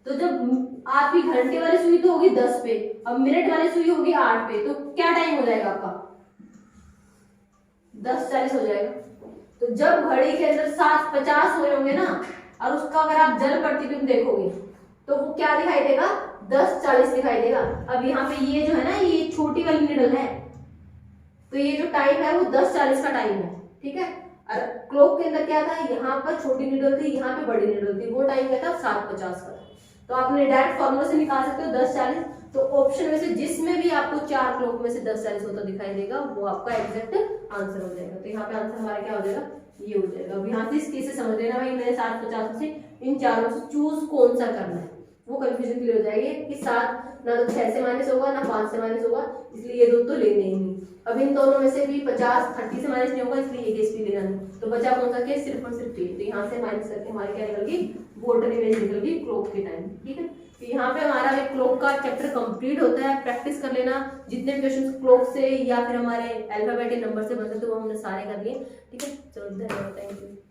S1: तो जब आपकी घंटे वाली सुई तो होगी 10 पे, अब मिनट वाली सुई होगी 8 पे, तो क्या टाइम हो जाएगा आपका? 10:40 हो जाएगा। तो जब घड़ी के अंदर 7:50 हो रहे होंगे ना, और उसका अगर आप जल प्रतिबिंब देखोगे तो वो क्या दिखाई देगा? 10:40 दिखाई देगा। अब यहाँ पे ये जो है ना, ये छोटी वाली निडल है, तो ये जो टाइम है वो 10:40 का टाइम है, ठीक है। और क्लॉक के अंदर क्या था? यहाँ पर छोटी निडल थी, यहाँ पे बड़ी निडल थी, वो टाइम क्या था? 7:50 का। तो आपने डायरेक्ट फॉर्मूला से निकाल सकते हो 10:40। तो ऑप्शन में से जिसमें भी आपको 4 क्लॉक में से 10:40 होता दिखाई देगा, वो आपका एग्जैक्ट आंसर हो जाएगा। तो यहाँ पे आंसर हमारा क्या हो जाएगा? ये हो जाएगा। अब यहाँ से इस केस से समझ लेना भाई, मैंने 7:50 से इन चारों से चूज कौन सा करना है, वो कंफ्यूजन क्लियर हो जाएगी कि 7 ना तो 6 से माइनस होगा ना 5 से माइनस होगा, इसलिए ये दो तो लेने ही नहीं। अब इन दोनों में से भी 30 से माइनस नहीं होगा, इसलिए ये केस भी लेना नहीं। तो बचा कौन सा केस? सिर्फ और सिर्फ ये। तो यहाँ से माइनस करके हमारे क्या निकल गई? वोटर इमेज निकल गई क्लॉक के टाइम, ठीक है। तो यहाँ पे हमारा एक क्लॉक का चैप्टर कंप्लीट होता है। प्रैक्टिस कर लेना, जितने क्वेश्चन क्लॉक से या फिर हमारे अल्फाबेटिक नंबर से बनते थे वो हमने सारे कर लिए, ठीक है। चलो धन्यवाद, थैंक यू।